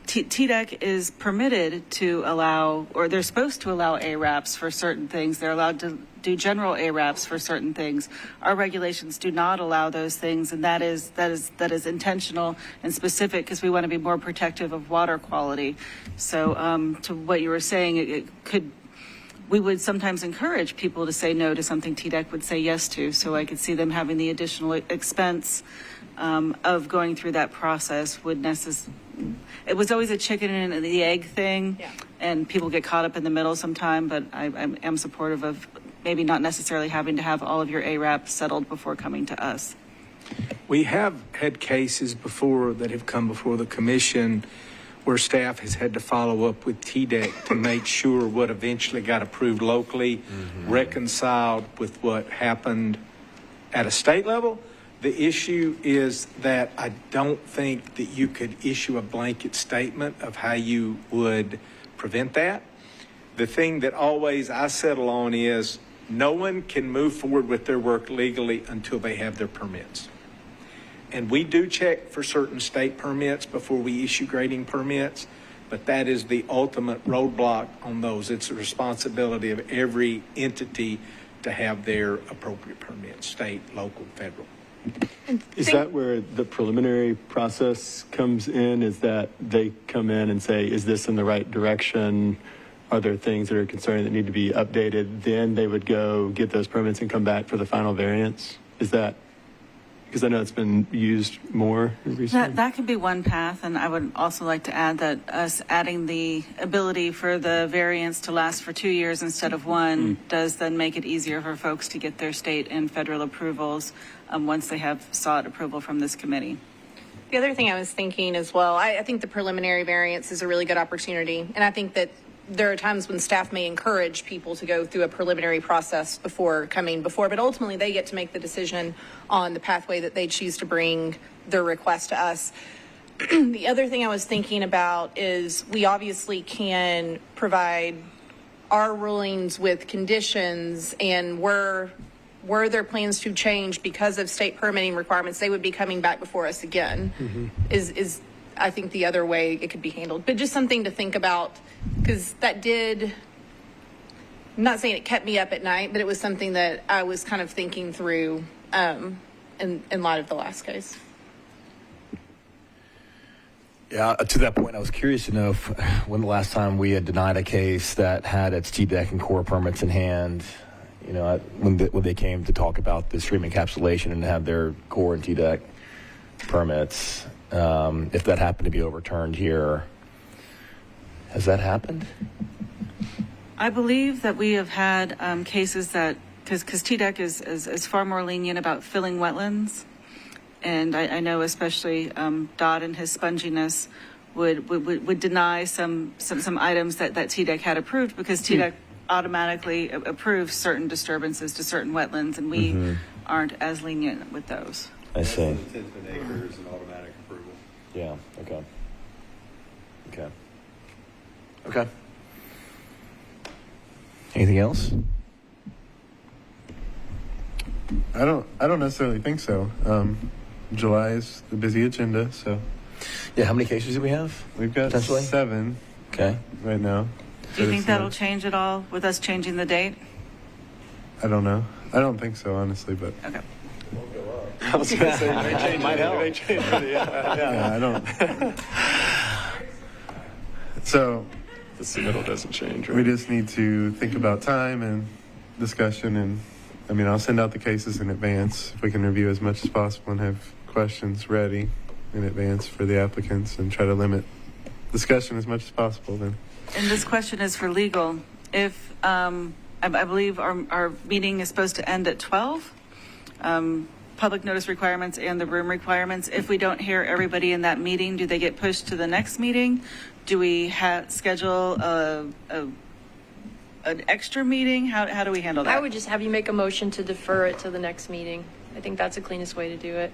TDEC is permitted to allow, or they're supposed to allow ARAPs for certain things. They're allowed to do general ARAPs for certain things. Our regulations do not allow those things, and that is intentional and specific because we want to be more protective of water quality. So to what you were saying, we would sometimes encourage people to say no to something TDEC would say yes to. So I could see them having the additional expense of going through that process would it was always a chicken and the egg thing, and people get caught up in the middle sometime, but I am supportive of maybe not necessarily having to have all of your ARAP settled before coming to us. We have had cases before that have come before the commission where staff has had to follow up with TDEC to make sure what eventually got approved locally reconciled with what happened at a state level. The issue is that I don't think that you could issue a blanket statement of how you would prevent that. The thing that always I settle on is no one can move forward with their work legally until they have their permits. And we do check for certain state permits before we issue grading permits, but that is the ultimate roadblock on those. It's the responsibility of every entity to have their appropriate permits, state, local, federal. Is that where the preliminary process comes in? Is that they come in and say, is this in the right direction? Are there things that are concerning that need to be updated? Then they would go get those permits and come back for the final variance? Is that, because I know it's been used more recently? That could be one path, and I would also like to add that us adding the ability for the variance to last for 2 years instead of one does then make it easier for folks to get their state and federal approvals once they have sought approval from this committee. The other thing I was thinking as well, I think the preliminary variance is a really good opportunity, and I think that there are times when staff may encourage people to go through a preliminary process before coming before, but ultimately they get to make the decision on the pathway that they choose to bring their request to us. The other thing I was thinking about is we obviously can provide our rulings with conditions, and were there plans to change because of state permitting requirements, they would be coming back before us again. Is I think the other way it could be handled, but just something to think about, because that I'm not saying it kept me up at night, but it was something that I was kind of thinking through in light of the last case. Yeah, to that point, I was curious to know when the last time we had denied a case that had its TDEC and core permits in hand, you know, when they came to talk about the stream encapsulation and have their core and TDEC permits, if that happened to be overturned here. Has that happened? I believe that we have had cases that, because TDEC is far more lenient about filling wetlands, and I know especially Dodd and his sponginess would deny some items that TDEC had approved, because TDEC automatically approves certain disturbances to certain wetlands, and we aren't as lenient with those. I see. 10 acres and automatic approval. Yeah, okay. Anything else? I don't necessarily think so. July is a busy agenda, so Yeah, how many cases do we have? we've got Potentially? 7 Okay. right now. Do you think this that'll month. change at all with us changing the date? I don't know. I don't think so, honestly, but Okay. I was going to say, it may change. Might help. It may change for the, Yeah, I don't. So the submittal doesn't change, right? we just need to think about time and discussion, and I mean, I'll send out the cases in advance if we can review as much as possible and have questions ready in advance for the applicants and try to limit discussion as much as possible then. And this question is for legal. If, I believe our meeting is supposed to end at 12, public notice requirements and the room requirements. If we don't hear everybody in that meeting, do they get pushed to the next meeting? Do we schedule an extra meeting? How do we handle that? I would just have you make a motion to defer it to the next meeting. I think that's the cleanest way to do it.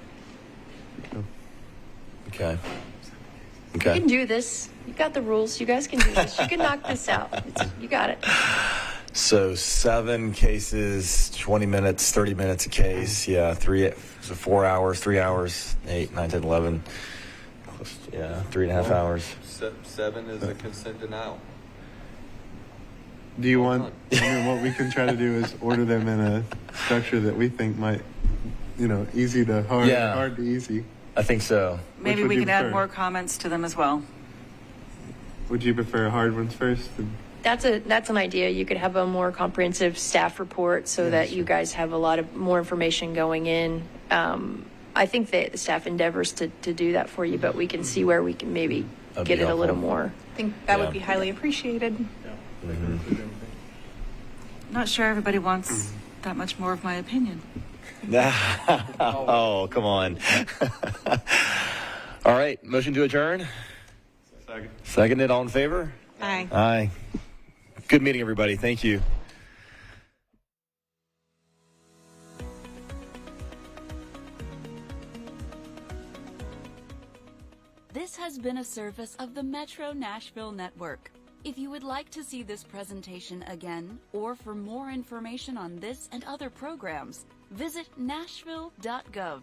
Okay. You can Okay. do this. You got the rules. You guys can do this. You can knock this out. You got it. So 7 cases, 20 minutes, 30 minutes a case. Yeah, 4 hours, 3 hours, 8, 9, 10, 11. Yeah, 3.5 hours. 7 is a consent denial. Do you want, I mean, what we can try to do is order them in a structure that we think might, easy to hard, Yeah. hard to easy. I think so. Maybe would we you can add prefer? more comments to them as well. Would you prefer hard ones first? That's an idea. You could have a more comprehensive staff report so that you guys have a lot of more information going in. I think that the staff endeavors to do that for you, but we can see where we can maybe That'd get be it a little helpful. more. I think that Yeah. would be highly appreciated. Not sure everybody wants that much more of my opinion. Oh, come on. All right, motion to adjourn. Second. Seconded, all in favor? Aye. Aye. Good meeting, everybody. Thank you. This has been a service of the Metro Nashville Network. If you would like to see this presentation again, or for more information on this and other programs, visit nashville.gov.